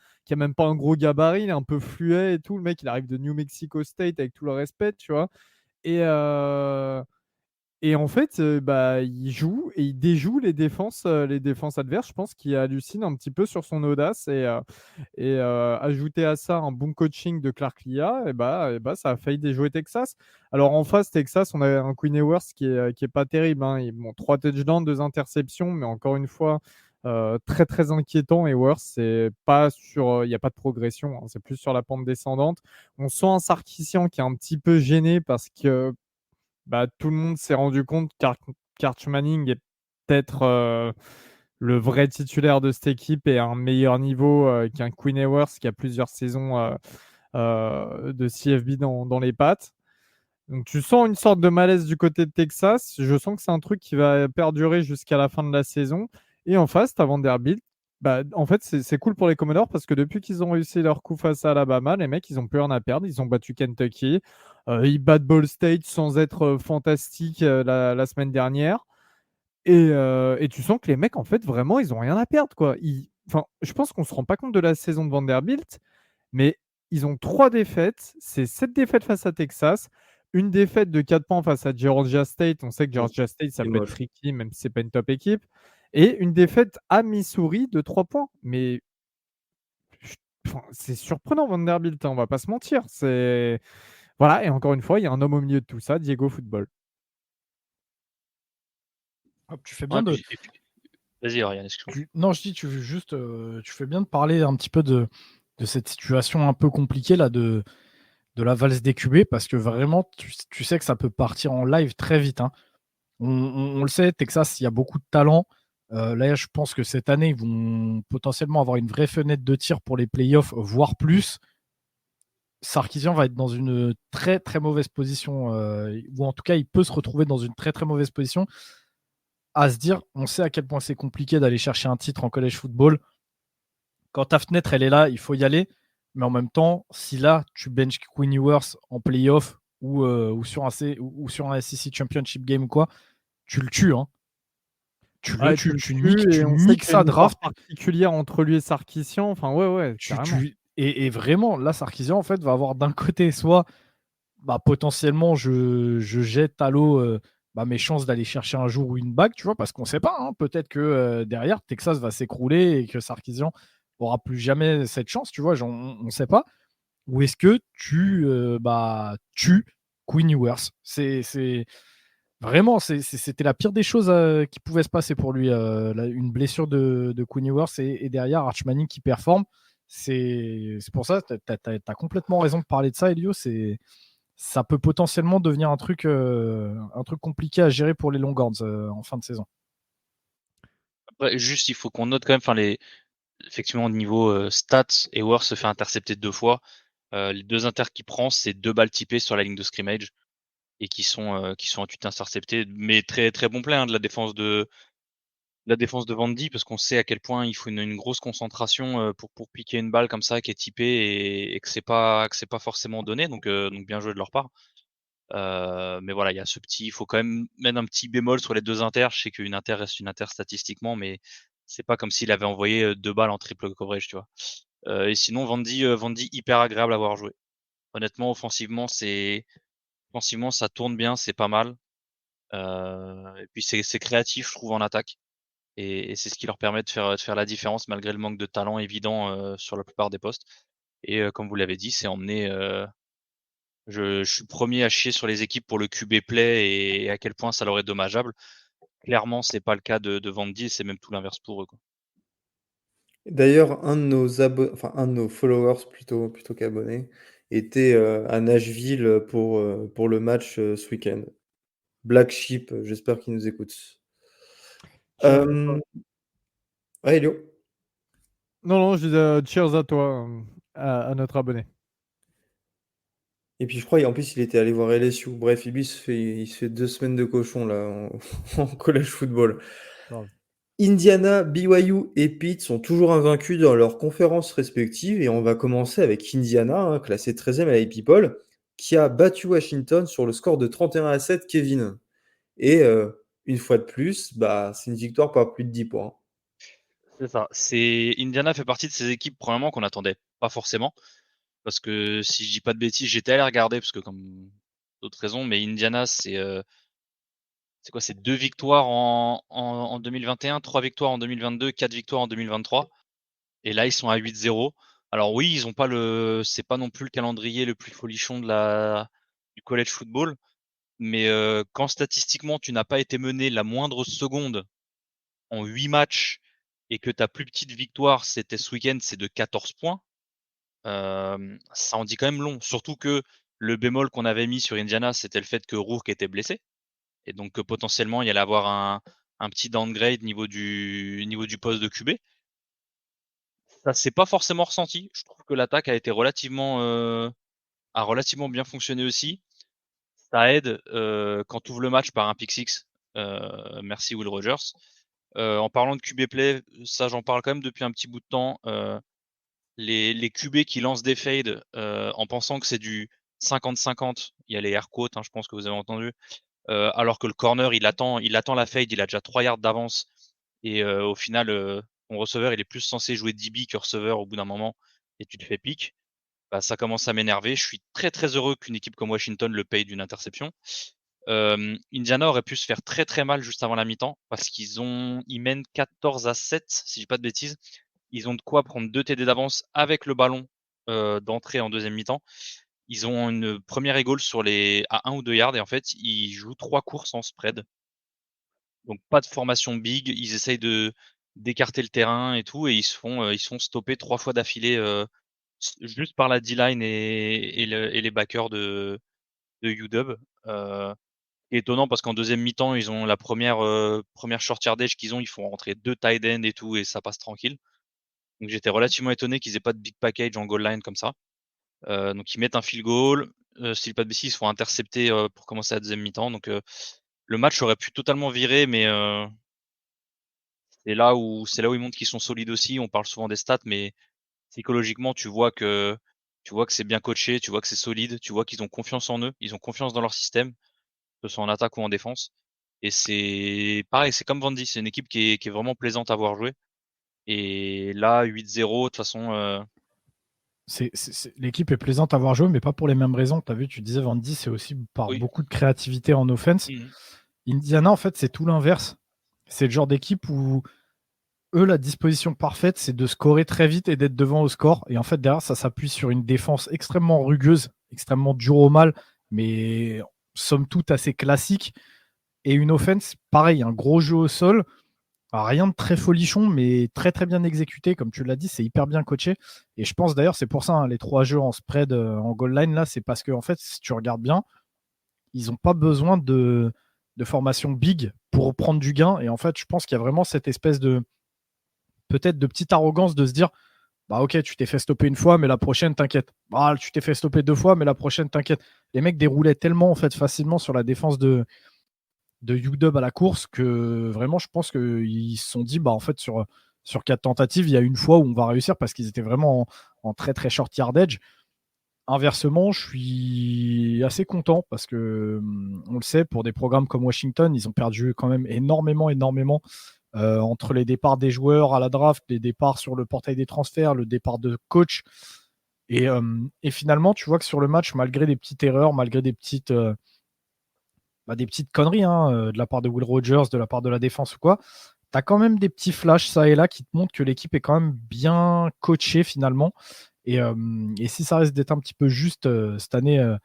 un gros gabarit, il est un peu fluet et tout. Le mec, il arrive de New Mexico State avec tout le respect, tu vois. Et, et en fait, il joue et il déjoue les défenses adverses. Je pense qu'il hallucine un petit peu sur son audace ajouter à ça un bon coaching de Clark Lia, ça a failli déjouer Texas. Alors en face, Texas, on a un Quinn Ewers qui est pas terrible, hein. Bon, 3 touchdowns, 2 interceptions, mais encore une fois, très très inquiétant. Ewers, c'est pas sur, il n'y a pas de progression, hein. C'est plus sur la pente descendante. On sent un Sarkisian qui est un petit peu gêné parce que tout le monde s'est rendu compte qu'Arch Manning est peut-être le vrai titulaire de cette équipe et à un meilleur niveau qu'un Quinn Ewers qui a plusieurs saisons de CFB dans les pattes. Donc tu sens une sorte de malaise du côté de Texas. Je sens que c'est un truc qui va perdurer jusqu'à la fin de la saison. Et en face, tu as Vanderbilt. En fait, c'est cool pour les Commodores parce que depuis qu'ils ont réussi leur coup face à Alabama, les mecs, ils n'ont plus rien à perdre. Ils ont battu Kentucky. Ils battent Ball State sans être fantastiques la semaine dernière. Et tu sens que les mecs, en fait, vraiment, ils n'ont rien à perdre, quoi. Enfin, je pense qu'on ne se rend pas compte de la saison de Vanderbilt, mais ils ont 3 défaites. C'est 7 défaites face à Texas, une défaite de 4 points face à Georgia State. On sait que Georgia State, ça C'est peut être moche. tricky, même si c'est pas une top équipe. Et une défaite à Missouri de 3 points. Mais enfin, c'est surprenant, Vanderbilt, hein, on va pas se mentir. Voilà, et encore une fois, il y a un homme au milieu de tout ça, Diego Football. Hop, tu fais bien Ouais, de. et puis, vas-y, Ryan, excuse-moi. Non, je dis, tu fais bien de parler un petit peu de cette situation un peu compliquée là de la valse des QB parce que vraiment, tu sais que ça peut partir en live très vite, hein. On le sait, Texas, il y a beaucoup de talent. Là, je pense que cette année, ils vont potentiellement avoir une vraie fenêtre de tir pour les playoffs, voire plus. Sarkisian va être dans une très très mauvaise position, ou en tout cas, il peut se retrouver dans une très très mauvaise position à se dire, on sait à quel point c'est compliqué d'aller chercher un titre en college football. Quand ta fenêtre, elle est là, il faut y aller. Mais en même temps, si là, tu bench Quinn Ewers en playoff ou sur un SEC Championship game ou quoi, tu le tues, hein. Tu le Ouais, tues, tu le tu tues et on sait niques qu'il y a sa une histoire draft. particulière entre lui et Sarkisian. Enfin, ouais, carrément. Et vraiment, là, Sarkisian, en fait, va avoir d'un côté, soit potentiellement, je jette à l'eau mes chances d'aller chercher un jour une bague, tu vois, parce qu'on ne sait pas, hein. Peut-être que derrière, Texas va s'écrouler et que Sarkisian aura plus jamais cette chance, tu vois, on ne sait pas. Ou est-ce que tu tues Quinn Ewers? Vraiment, c'était la pire des choses qui pouvait se passer pour lui. Une blessure de Quinn Ewers et derrière Arch Manning qui performe. C'est pour ça, tu as complètement raison de parler de ça, Elio. Ça peut potentiellement devenir un truc compliqué à gérer pour les Longhorns en fin de saison. Après, juste, il faut qu'on note quand même, effectivement, au niveau stats, Ewers se fait intercepter 2 fois. Les 2 inters qu'il prend, c'est 2 balles typées sur la ligne de scrimmage et qui sont ensuite interceptées. Mais très très bon play, hein, de la défense de Vandy, parce qu'on sait à quel point il faut une grosse concentration pour piquer une balle comme ça qui est typée et que c'est pas forcément donné. Donc bien joué de leur part. Mais voilà, il y a il faut quand même mettre un petit bémol sur les 2 inters. Je sais qu'une inter reste une inter statistiquement, mais c'est pas comme s'il avait envoyé 2 balles en triple coverage, tu vois. Et sinon, Vandy hyper agréable à voir jouer. Honnêtement, offensivement, ça tourne bien, c'est pas mal. Et puis c'est créatif, je trouve, en attaque. Et c'est ce qui leur permet de faire la différence malgré le manque de talent évident sur la plupart des postes. Et comme vous l'avez dit, c'est emmené. Je suis le premier à chier sur les équipes pour le QB play et à quel point ça leur est dommageable. Clairement, c'est pas le cas de Vandy, c'est même tout l'inverse pour eux, quoi. D'ailleurs, un de nos followers plutôt qu'abonnés était à Nashville pour le match ce week-end. Black Sheep, j'espère qu'il nous écoute. Cheers à toi. Euh, Ouais, Elio. Non, je disais cheers à toi, à notre abonné. Et puis je crois, en plus, il était allé voir LSU. Bref, lui, il se fait 2 semaines de cochon là en college football. Grave. Indiana, BYU et Pitt sont toujours invaincus dans leurs conférences respectives et on va commencer avec Indiana, classé 13e à la People, qui a battu Washington sur le score de 31-7, Kevin. Et une fois de plus, bah, c'est une victoire par plus de 10 points. C'est ça. Indiana fait partie de ces équipes, premièrement, qu'on n'attendait pas forcément. Parce que si je dis pas de bêtises, j'étais allé regarder, parce que comme d'autres raisons, mais Indiana, c'est quoi? C'est 2 victoires en 2021, 3 victoires en 2022, 4 victoires en 2023. Et là, ils sont à 8-0. Alors oui, ils ont pas c'est pas non plus le calendrier le plus folichon du college football. Mais quand statistiquement, tu n'as pas été mené la moindre seconde en 8 matchs et que ta plus petite victoire, c'était ce week-end, c'est de 14 points, ça en dit quand même long. Surtout que le bémol qu'on avait mis sur Indiana, c'était le fait que Rourke était blessé. Et donc potentiellement, il y allait avoir un petit downgrade niveau du poste de QB. Ça s'est pas forcément ressenti. Je trouve que l'attaque a relativement bien fonctionné aussi. Ça aide quand tu ouvres le match par un pick six. Merci Will Rogers. En parlant de QB play, ça j'en parle quand même depuis un petit bout de temps. Les QB qui lancent des fades en pensant que c'est du 50-50, il y a les air quotes, je pense que vous avez entendu, alors que le corner il attend la fade, il a déjà 3 yards d'avance et au final ton receveur il est plus censé jouer DB que receveur au bout d'un moment et tu te fais pick. Bah, ça commence à m'énerver. Je suis très très heureux qu'une équipe comme Washington le paye d'une interception. Indiana aurait pu se faire très très mal juste avant la mi-temps parce ils mènent 14-7 si je dis pas de bêtises. Ils ont de quoi prendre 2 TD d'avance avec le ballon d'entrée en deuxième mi-temps. Ils ont une première égale à 1 ou 2 yards et en fait ils jouent 3 courses en spread. Donc pas de formation big, ils essayent d'écarter le terrain et tout et ils se font stopper 3 fois d'affilée juste par la D-line et les backers de UW. Étonnant parce qu'en deuxième mi-temps, ils ont la première short yardage qu'ils ont, ils font rentrer 2 tight ends et tout et ça passe tranquille. Donc j'étais relativement étonné qu'ils aient pas de big package en goal line comme ça. Donc ils mettent un field goal, si je dis pas de bêtises, ils se font intercepter pour commencer la deuxième mi-temps. Donc le match aurait pu totalement virer, mais c'est là où ils montrent qu'ils sont solides aussi. On parle souvent des stats, mais psychologiquement, tu vois que c'est bien coaché, tu vois que c'est solide, tu vois qu'ils ont confiance en eux, ils ont confiance dans leur système, que ce soit en attaque ou en défense. Et c'est pareil, c'est comme Vandy, c'est une équipe qui est vraiment plaisante à voir jouer. Et là, 8-0, de toute façon, L'équipe est plaisante à voir jouer, mais pas pour les mêmes raisons. Tu as vu, tu disais Vandy, c'est aussi par oui. beaucoup de créativité en offense. Mhm. Indiana, en fait, c'est tout l'inverse. C'est le genre d'équipe où eux, la disposition parfaite, c'est de scorer très vite et d'être devant au score. Et en fait, derrière, ça s'appuie sur une défense extrêmement rugueuse, extrêmement dure au mal, mais somme toute assez classique. Et une offense, pareil, un gros jeu au sol. Rien de très folichon, mais très très bien exécuté. Comme tu l'as dit, c'est hyper bien coaché. Et je pense d'ailleurs, c'est pour ça, les 3 jeux en spread, en goal line, là, c'est parce que, en fait, si tu regardes bien, ils n'ont pas besoin de formation big pour prendre du gain. Et en fait, je pense qu'il y a vraiment cette espèce de, peut-être de petite arrogance de se dire, bah ok, tu t'es fait stopper une fois, mais la prochaine, t'inquiète. Ah, tu t'es fait stopper 2 fois, mais la prochaine, t'inquiète. Les mecs déroulaient tellement en fait facilement sur la défense de UW à la course que vraiment, je pense qu'ils se sont dit, bah en fait, sur 4 tentatives, il y a une fois où on va réussir parce qu'ils étaient vraiment en très très short yardage. Inversement, je suis assez content parce que, on le sait, pour des programmes comme Washington, ils ont perdu quand même énormément, énormément entre les départs des joueurs à la draft, les départs sur le portail des transferts, le départ de coach. Et finalement, tu vois que sur le match, malgré des petites erreurs, malgré des petites conneries de la part de Will Rogers, de la part de la défense ou quoi, tu as quand même des petits flashs ça et là qui te montrent que l'équipe est quand même bien coachée finalement. Et si ça reste d'être un petit peu juste cette année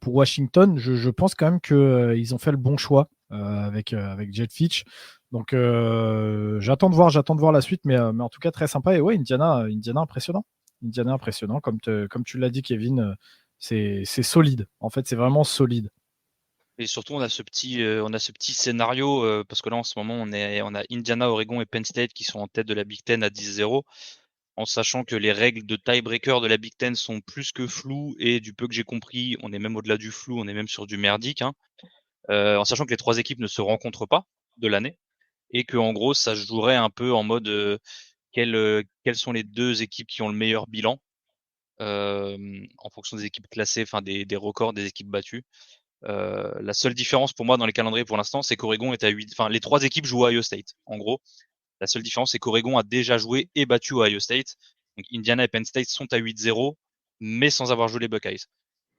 pour Washington, je pense quand même qu'ils ont fait le bon choix avec Jet Fitch. Donc j'attends de voir la suite, mais en tout cas très sympa. Et ouais, Indiana impressionnant. Indiana impressionnant, comme tu l'as dit, Kevin, c'est solide. En fait, c'est vraiment solide. Et surtout, on a ce petit scénario, parce que là, en ce moment, on a Indiana, Oregon et Penn State qui sont en tête de la Big Ten à 10-0. en sachant que les règles de tiebreaker de la Big Ten sont plus que floues et du peu que j'ai compris, on est même au-delà du flou, on est même sur du merdique, hein. En sachant que les 3 équipes ne se rencontrent pas de l'année et que en gros ça se jouerait un peu en mode quelles sont les 2 équipes qui ont le meilleur bilan en fonction des équipes classées, enfin des records des équipes battues. La seule différence pour moi dans les calendriers pour l'instant, c'est qu'Oregon est à 8. Enfin, les 3 équipes jouent à Ohio State. En gros, la seule différence, c'est qu'Oregon a déjà joué et battu Ohio State. Donc Indiana et Penn State sont à 8-0, mais sans avoir joué les Buckeyes.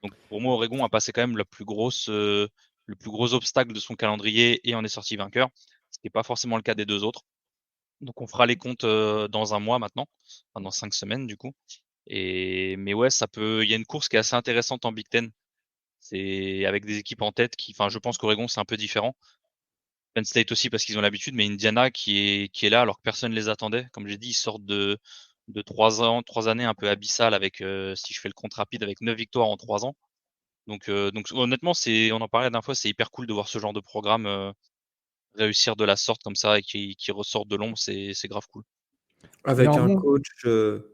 Donc pour moi, Oregon a passé quand même le plus gros obstacle de son calendrier et en est sorti vainqueur, ce qui n'est pas forcément le cas des 2 autres. Donc on fera les comptes dans un mois maintenant, enfin, dans 5 semaines du coup. Mais ouais, il y a une course qui est assez intéressante en Big Ten. C'est avec des équipes en tête enfin, je pense qu'Oregon c'est un peu différent. Penn State aussi parce qu'ils ont l'habitude, mais Indiana qui est là alors que personne ne les attendait. Comme j'ai dit, ils sortent de 3 années un peu abyssales avec, si je fais le compte rapide, avec 9 victoires en 3 ans. Donc honnêtement, on en parlait la dernière fois, c'est hyper cool de voir ce genre de programme réussir de la sorte comme ça et qui ressort de l'ombre, c'est grave cool. Avec un Néanmoins, coach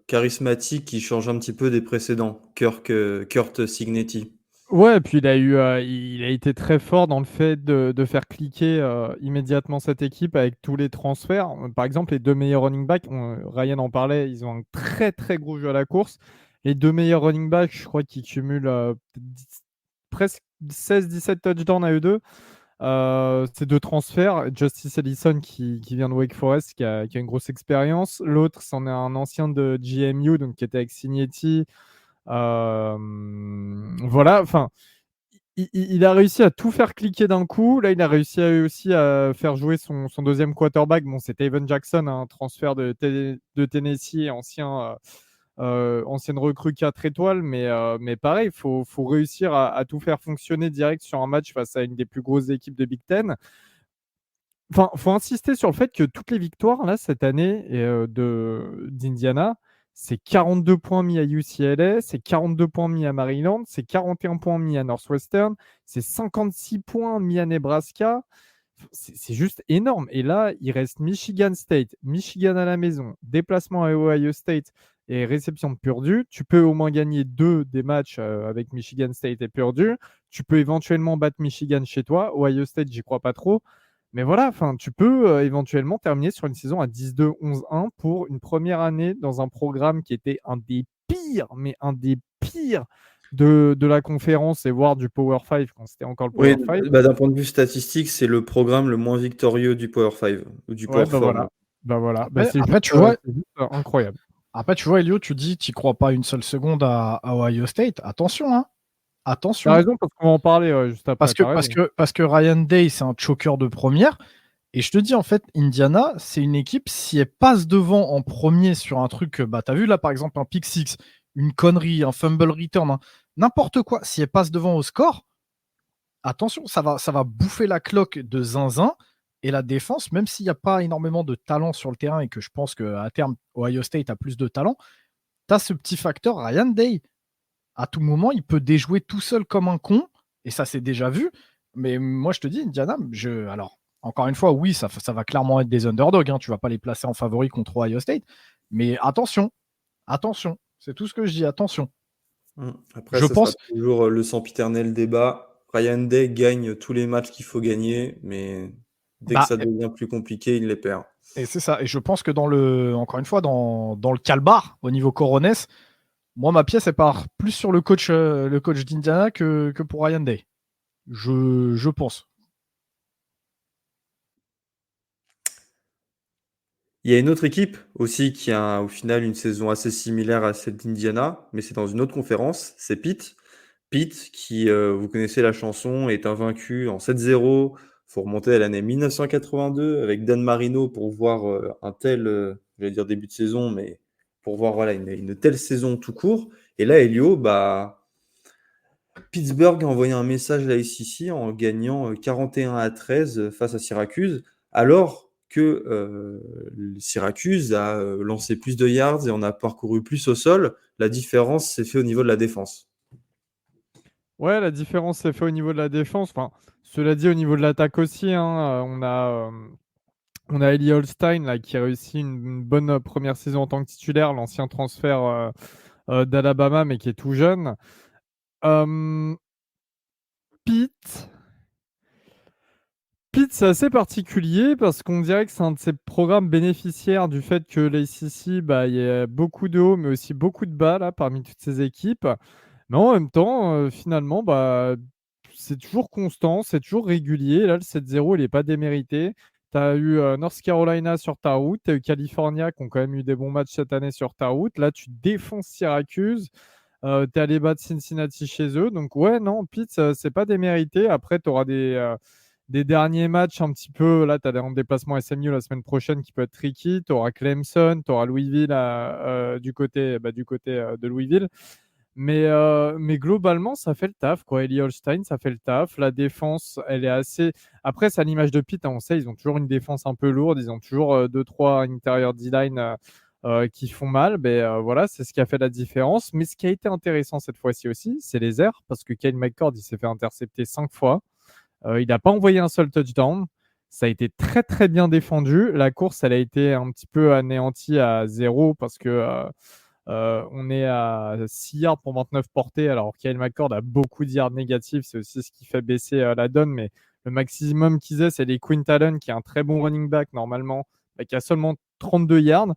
charismatique qui change un petit peu des précédents, Kurt Signetti. ouais, et puis il a été très fort dans le fait de faire cliquer immédiatement cette équipe avec tous les transferts. Par exemple, les 2 meilleurs running backs, Ryan en parlait, ils ont un très très gros jeu à la course. Les 2 meilleurs running backs, je crois qu'ils cumulent presque 16-17 touchdowns à eux deux. Ces 2 transferts, Justice Ellison qui vient de Wake Forest, qui a une grosse expérience. L'autre, c'en est un ancien de GMU, donc qui était avec Signetti. Voilà, enfin, il a réussi à tout faire cliquer d'un coup. Là, il a réussi aussi à faire jouer son 2e quarterback. Bon, c'était Evan Jackson, un transfert de Tennessee, ancienne recrue 4 étoiles. Mais pareil, il faut réussir à tout faire fonctionner direct sur un match face à une des plus grosses équipes de Big Ten. Enfin, faut insister sur le fait que toutes les victoires là cette année d'Indiana, c'est 42 points mis à UCLA, c'est 42 points mis à Maryland, c'est 41 points mis à Northwestern, c'est 56 points mis à Nebraska. C'est juste énorme. Et là, il reste Michigan State, Michigan à la maison, déplacement à Ohio State et réception de Purdue. Tu peux au moins gagner 2 des matchs avec Michigan State et Purdue. Tu peux éventuellement battre Michigan chez toi. Ohio State, j'y crois pas trop. Mais voilà, enfin, tu peux éventuellement terminer sur une saison à 10-2, 11-1 pour une première année dans un programme qui était un des pires, mais un des pires de la conférence et voire du Power 5 quand c'était encore le Oui, Power 5. bah, d'un point de vue statistique, c'est le programme le moins victorieux du Power 5 ou du Ouais, Power bah 4. voilà. Bah voilà. Bah, Après, tu vois, c'est juste incroyable. Elio, tu dis tu crois pas une seule seconde à Ohio State. Attention, hein. T'as Attention. raison, parce qu'on va en parler juste après. Parce que Ryan Day, c'est un choker de première. Et je te dis, en fait, Indiana, c'est une équipe, si elle passe devant en premier sur un truc, bah, t'as vu là, par exemple, un pick six, une connerie, un fumble return, hein, n'importe quoi, si elle passe devant au score, attention, ça va bouffer la cloque de zinzin. Et la défense, même s'il n'y a pas énormément de talent sur le terrain et que je pense qu'à terme, Ohio State a plus de talent, tu as ce petit facteur Ryan Day. À tout moment, il peut déjouer tout seul comme un con, et ça s'est déjà vu. Mais moi, je te dis, Indiana, alors, encore une fois, oui, ça va clairement être des underdogs. Hein, tu vas pas les placer en favori contre Ohio State. Mais attention, attention. C'est tout ce que je dis, attention. Après, Je ça sera pense, toujours le sempiternel débat. Ryan Day gagne tous les matchs qu'il faut gagner, mais dès que bah, ça devient plus compliqué, il les perd. et c'est ça. Et je pense que encore une fois, dans le calbar, au niveau Coronès, moi, ma pièce, elle part plus sur le coach d'Indiana que pour Ryan Day. Je pense. Il y a une autre équipe aussi qui a au final une saison assez similaire à celle d'Indiana, mais c'est dans une autre conférence, c'est Pitt. Pitt, qui, vous connaissez la chanson, est invaincu en 7-0. Faut remonter à l'année 1982 avec Dan Marino pour voir un tel, j'allais dire début de saison, mais pour voir voilà, une telle saison tout court. Et là, Elio, bah, Pittsburgh a envoyé un message à la SEC en gagnant 41-13 face à Syracuse, alors que Syracuse a lancé plus de yards et on a parcouru plus au sol. La différence s'est faite au niveau de la défense. Ouais, la différence s'est faite au niveau de la défense. Enfin, cela dit, au niveau de l'attaque aussi, hein, On a Eli Holstein là, qui a réussi une bonne première saison en tant que titulaire, l'ancien transfert d'Alabama, mais qui est tout jeune. Pitt, c'est assez particulier parce qu'on dirait que c'est un de ces programmes bénéficiaires du fait que l'ACC, il y a beaucoup de hauts, mais aussi beaucoup de bas là, parmi toutes ces équipes. Mais en même temps, finalement, c'est toujours constant, c'est toujours régulier. Là, le 7-0, il n'est pas démérité. Tu as eu North Carolina sur ta route, tu as eu California qui ont quand même eu des bons matchs cette année sur ta route. Là, tu défonces Syracuse. Tu es allé battre Cincinnati chez eux. Donc, ouais, non, Pitt, c'est pas démérité. Après, tu auras des derniers matchs un petit peu. Là, tu as un déplacement SMU la semaine prochaine qui peut être tricky. Tu auras Clemson, tu auras Louisville du côté de Louisville. Mais globalement, ça fait le taf, quoi. Eli Holstein, ça fait le taf. La défense, elle est assez. Après, c'est à l'image de Pitt, hein, on sait, ils ont toujours une défense un peu lourde. Ils ont toujours 2-3 intérieurs D-line qui font mal. Voilà, c'est ce qui a fait la différence. Mais ce qui a été intéressant cette fois-ci aussi, c'est les airs, parce que Kyle McCord, il s'est fait intercepter 5 fois. Il n'a pas envoyé un seul touchdown. Ça a été très très bien défendu. La course, elle a été un petit peu anéantie à 0 parce que on est à 6 yards pour 29 portées, alors Kyle McCord a beaucoup de yards négatifs. C'est aussi ce qui fait baisser la donne. Mais le maximum qu'ils aient, c'est les Quint Allen, qui est un très bon running back normalement, qui a seulement 32 yards.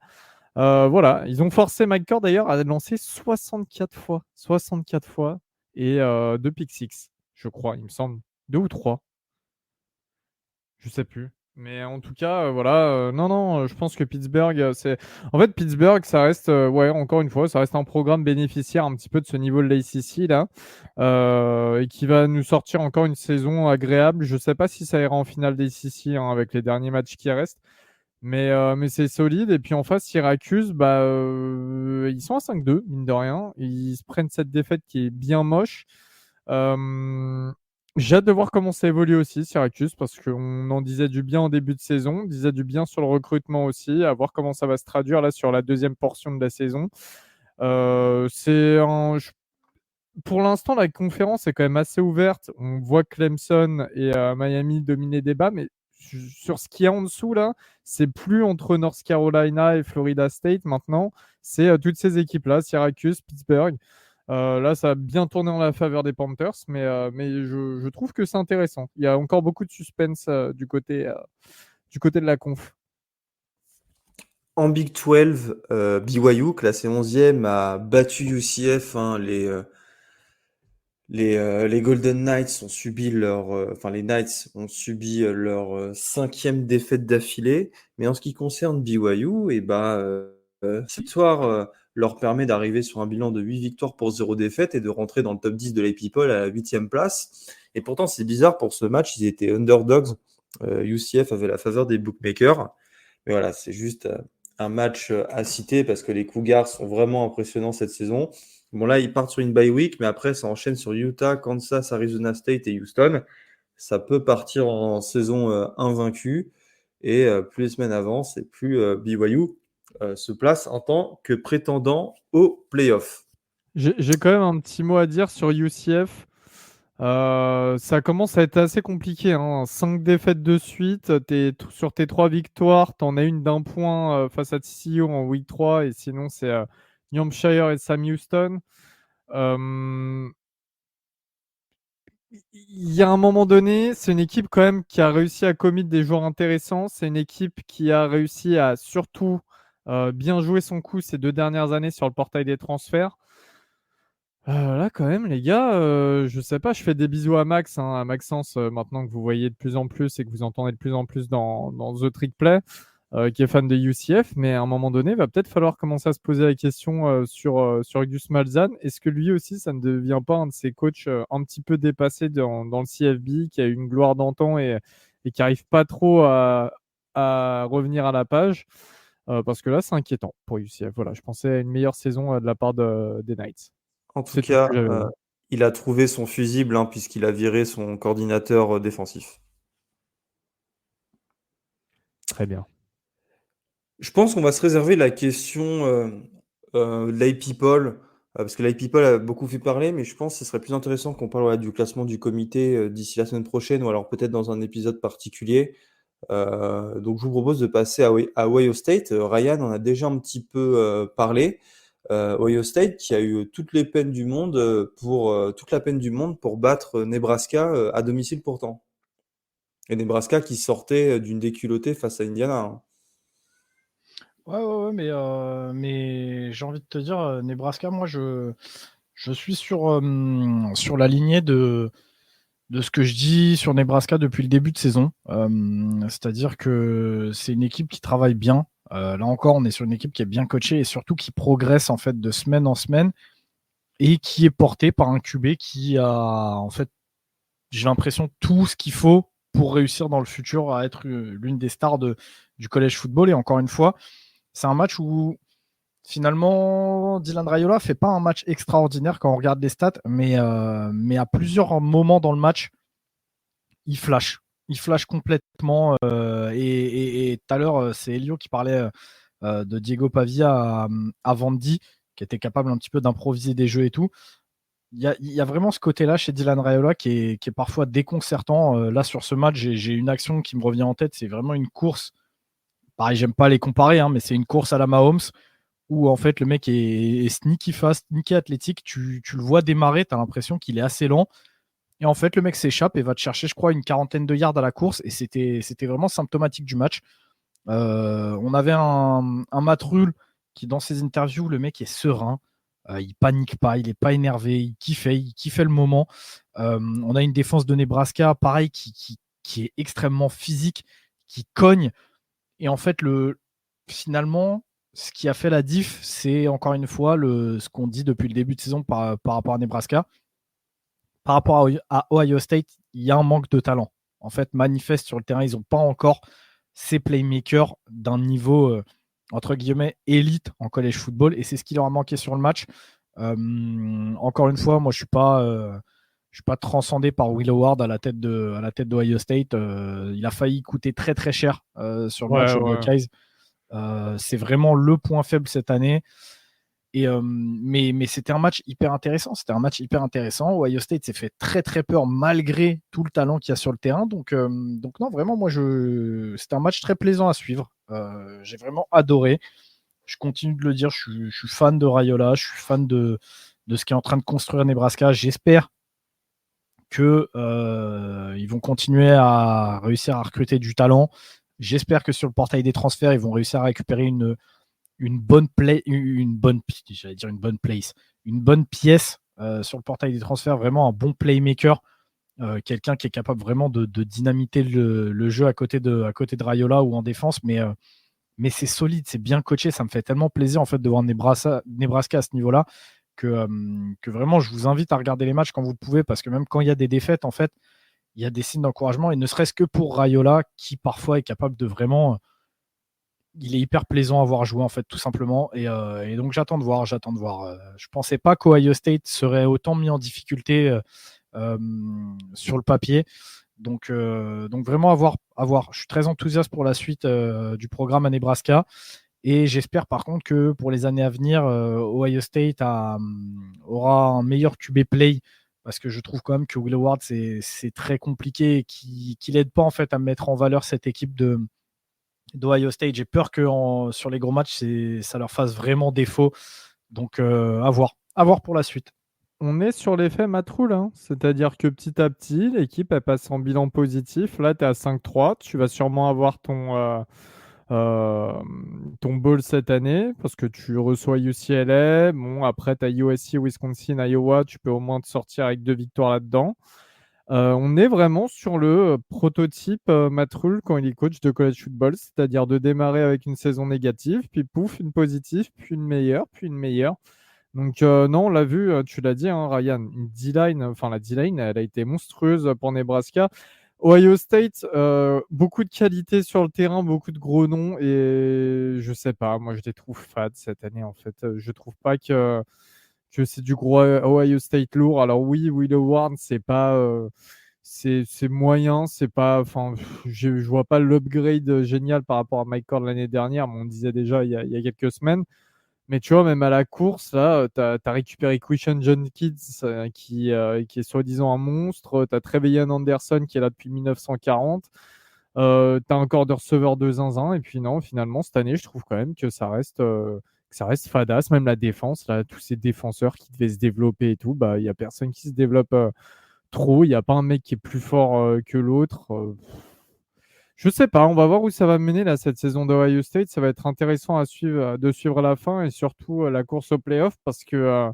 Voilà, ils ont forcé McCord d'ailleurs à lancer 64 fois. 64 fois et 2 pick six, je crois, il me semble. 2 ou 3. Je sais plus. Mais en tout cas, voilà. Non, je pense que Pittsburgh, c'est. En fait, Pittsburgh, ça reste, ouais, encore une fois, ça reste un programme bénéficiaire un petit peu de ce niveau de l'ACC, là. Et qui va nous sortir encore une saison agréable. Je sais pas si ça ira en finale d'ACC, hein, avec les derniers matchs qui restent. Mais c'est solide. Et puis en face, Syracuse, ils sont à 5-2, mine de rien. Ils se prennent cette défaite qui est bien moche. J'ai hâte de voir comment ça évolue aussi, Syracuse, parce qu'on en disait du bien en début de saison, on disait du bien sur le recrutement aussi, à voir comment ça va se traduire là sur la deuxième portion de la saison. Pour l'instant, la conférence est quand même assez ouverte. On voit Clemson et Miami dominer des bas, mais sur ce qui est en dessous, là, c'est plus entre North Carolina et Florida State maintenant. C'est toutes ces équipes-là, Syracuse, Pittsburgh. Là, ça a bien tourné en la faveur des Panthers, mais je trouve que c'est intéressant. Il y a encore beaucoup de suspense du côté de la conf. En Big 12, BYU, classé 11e, a battu UCF. Les Golden Knights ont subi les Knights ont subi leur 5e défaite d'affilée. Mais en ce qui concerne BYU, cette victoire leur permet d'arriver sur un bilan de 8 victoires pour 0 défaite et de rentrer dans le top 10 de la People à la 8e place. Et pourtant, c'est bizarre, pour ce match, ils étaient underdogs. UCF avait la faveur des bookmakers. Mais voilà, c'est juste un match à citer parce que les Cougars sont vraiment impressionnants cette saison. Bon, là, ils partent sur une bye week, mais après, ça enchaîne sur Utah, Kansas, Arizona State et Houston. Ça peut partir en saison invaincue. Et plus les semaines avancent, et plus BYU se place en tant que prétendant aux playoffs. J'ai quand même un petit mot à dire sur UCF. Ça commence à être assez compliqué, hein. 5 défaites de suite. Sur tes 3 victoires, tu en as une d'un point face à TCU en week 3. Et sinon, c'est New Hampshire et Sam Houston. Il y a un moment donné, c'est une équipe quand même qui a réussi à commit des joueurs intéressants. C'est une équipe qui a réussi à surtout bien jouer son coup ces 2 dernières années sur le portail des transferts. Là, quand même, les gars, je sais pas, je fais des bisous à Max, hein, à Maxence, maintenant que vous voyez de plus en plus et que vous entendez de plus en plus dans The Trick Play, qui est fan de UCF, mais à un moment donné, il va peut-être falloir commencer à se poser la question sur Gus Malzahn. Est-ce que lui aussi, ça ne devient pas un de ces coachs un petit peu dépassés dans le CFB, qui a eu une gloire d'antan et qui n'arrive pas trop à revenir à la page? Parce que là, c'est inquiétant pour UCF. Voilà, je pensais à une meilleure saison de la part des Knights. En tout C'est tout ce cas, que j'avais à dire. il a trouvé son fusible, hein, puisqu'il a viré son coordinateur défensif. Très bien. Je pense qu'on va se réserver la question de l'IPPOL, parce que l'IPPOL a beaucoup fait parler, mais je pense que ce serait plus intéressant qu'on parle du classement du comité d'ici la semaine prochaine, ou alors peut-être dans un épisode particulier. Donc, je vous propose de passer à Ohio State. Ryan en a déjà un petit peu parlé. Ohio State qui a eu toute la peine du monde pour battre Nebraska à domicile pourtant. Et Nebraska qui sortait d'une déculottée face à Indiana. Hein. Ouais, mais j'ai envie de te dire, Nebraska, moi, je suis sur la lignée de ce que je dis sur Nebraska depuis le début de saison. C'est-à-dire que c'est une équipe qui travaille bien. Là encore, on est sur une équipe qui est bien coachée et surtout qui progresse en fait de semaine en semaine et qui est portée par un QB qui a en fait, j'ai l'impression, tout ce qu'il faut pour réussir dans le futur à être l'une des stars du college football. Et encore une fois, c'est un match où finalement, Dylan Raiola fait pas un match extraordinaire quand on regarde les stats, mais à plusieurs moments dans le match, il flash. Il flash complètement. Et tout à l'heure, c'est Elio qui parlait de Diego Pavia à Vandy, qui était capable un petit peu d'improviser des jeux et tout. Il y a vraiment ce côté-là chez Dylan Raiola qui est parfois déconcertant. Là, sur ce match, j'ai une action qui me revient en tête. C'est vraiment une course. Pareil, j'aime pas les comparer, hein, mais c'est une course à la Mahomes où en fait le mec est sneaky fast, sneaky athlétique. Tu le vois démarrer, tu as l'impression qu'il est assez lent. Et en fait, le mec s'échappe et va te chercher, je crois, une 40aine de yards à la course. Et c'était vraiment symptomatique du match. On avait un Matt Rhule qui, dans ses interviews, le mec est serein. Il panique pas, il est pas énervé, il kiffait le moment. On a une défense de Nebraska, pareil, qui est extrêmement physique, qui cogne. Et en fait, finalement, ce qui a fait la diff, c'est encore une fois ce qu'on dit depuis le début de saison par rapport à Nebraska. Par rapport à Ohio State, il y a un manque de talent. En fait, manifeste sur le terrain, ils n'ont pas encore ces playmakers d'un niveau, entre guillemets, élite en college football. Et c'est ce qui leur a manqué sur le match. Encore une fois, moi, je ne suis pas transcendé par Will Howard à la tête d'Ohio State. Il a failli coûter très, très cher sur le match aux Buckeyes. C'est vraiment le point faible cette année. Mais c'était un match hyper intéressant. Ohio State s'est fait très très peur malgré tout le talent qu'il y a sur le terrain. Donc non, vraiment, moi, c'était un match très plaisant à suivre. J'ai vraiment adoré. Je continue de le dire, je suis fan de Raiola, je suis fan de ce qu'est en train de construire Nebraska. J'espère qu'ils vont continuer à réussir à recruter du talent. J'espère que sur le portail des transferts, ils vont réussir à récupérer une bonne pièce sur le portail des transferts, vraiment un bon playmaker, quelqu'un qui est capable vraiment de dynamiter le jeu à côté de Raiola ou en défense, mais c'est solide, c'est bien coaché, ça me fait tellement plaisir en fait de voir Nebraska à ce niveau-là que vraiment je vous invite à regarder les matchs quand vous le pouvez, parce que même quand il y a des défaites, en fait, il y a des signes d'encouragement, et ne serait-ce que pour Raiola qui parfois est capable de vraiment, il est hyper plaisant à voir jouer en fait, tout simplement. Et donc j'attends de voir. Je pensais pas qu'Ohio State serait autant mis en difficulté sur le papier. Donc vraiment à voir. Je suis très enthousiaste pour la suite du programme à Nebraska. Et j'espère par contre que pour les années à venir, Ohio State aura un meilleur QB play, parce que je trouve quand même que Will Howard, c'est très compliqué et qu'il n'aide pas en fait à mettre en valeur cette équipe d'Ohio State. J'ai peur que sur les gros matchs, ça leur fasse vraiment défaut. Donc, à voir. À voir pour la suite. On est sur l'effet Matt Rhule, hein. C'est-à-dire que petit à petit, l'équipe elle passe en bilan positif. Là, tu es à 5-3. Tu vas sûrement avoir ton bowl cette année parce que tu reçois UCLA. Bon, après, tu as USC, Wisconsin, Iowa. Tu peux au moins te sortir avec 2 victoires là-dedans. On est vraiment sur le prototype Matt Rhule quand il est coach de college football, c'est-à-dire de démarrer avec une saison négative, puis pouf, une positive, puis une meilleure, puis une meilleure. Donc non, on l'a vu, tu l'as dit, hein, Ryan, une D-line, enfin la D-line, elle a été monstrueuse pour Nebraska. Ohio State, beaucoup de qualité sur le terrain, beaucoup de gros noms, et je sais pas, moi je les trouve fades cette année en fait. Je trouve pas que c'est du gros Ohio State lourd. Alors oui, Will Howard, c'est pas, c'est moyen, c'est pas, enfin, je vois pas l'upgrade génial par rapport à Mike Cord l'année dernière, mais on disait déjà il y a quelques semaines. Mais tu vois, même à la course, là, tu as récupéré Christian Jenkins qui est soi-disant un monstre. Tu as Trevelyan Anderson qui est là depuis 1940. T'as encore de receveurs de zinzin. Et puis non, finalement, cette année, je trouve quand même que ça reste fadasse. Même la défense, là, tous ces défenseurs qui devaient se développer et tout, bah, il n'y a personne qui se développe trop. Il n'y a pas un mec qui est plus fort que l'autre. Je sais pas, on va voir où ça va mener là, cette saison d'Ohio State. Ça va être intéressant de suivre la fin et surtout la course au playoff parce que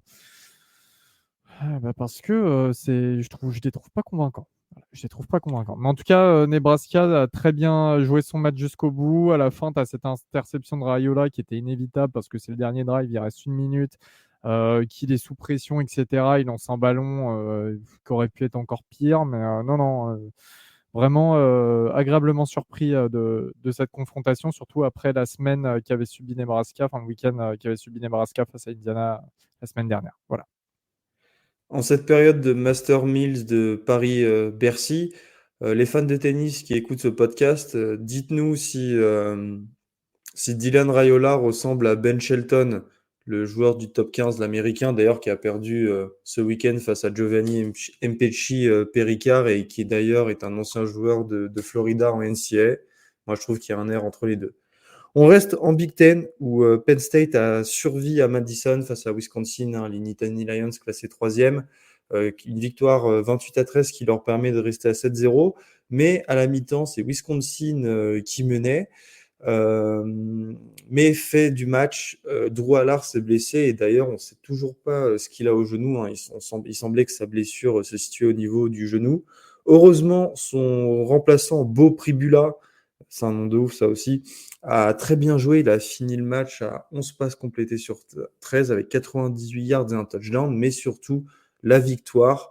je les trouve pas convaincants. Voilà, je les trouve pas convaincants. Mais en tout cas, Nebraska a très bien joué son match jusqu'au bout. À la fin, tu as cette interception de Raiola qui était inévitable parce que c'est le dernier drive, il reste 1 minute, qu'il est sous pression, etc. Il lance un ballon qui aurait pu être encore pire. Mais non, non, vraiment agréablement surpris de cette confrontation, surtout après la semaine qu'avait subi Nebraska, enfin le week-end qu'avait subi Nebraska face à Indiana la semaine dernière. Voilà. En cette période de Master Mills de Paris-Bercy, les fans de tennis qui écoutent ce podcast, dites-nous si Dylan Raiola ressemble à Ben Shelton, le joueur du top 15, l'américain d'ailleurs, qui a perdu ce week-end face à Giovanni Mpeci Pericard et qui d'ailleurs est un ancien joueur de Florida en NCAA. Moi, je trouve qu'il y a un air entre les deux. On reste en Big Ten où Penn State a survécu à Madison face à Wisconsin, hein, les Nittany Lions classés 3e. Une victoire 28-13 qui leur permet de rester à 7-0. Mais à la mi-temps, c'est Wisconsin qui menait. Mais fait du match, Drew Allard s'est blessé et d'ailleurs on ne sait toujours pas ce qu'il a au genou, hein. Il semblait que sa blessure se situait au niveau du genou. Heureusement, son remplaçant Beau Pribula, c'est un nom de ouf ça aussi, a très bien joué. Il a fini le match à 11 passes complétées sur 13 avec 98 yards et un touchdown, mais surtout la victoire.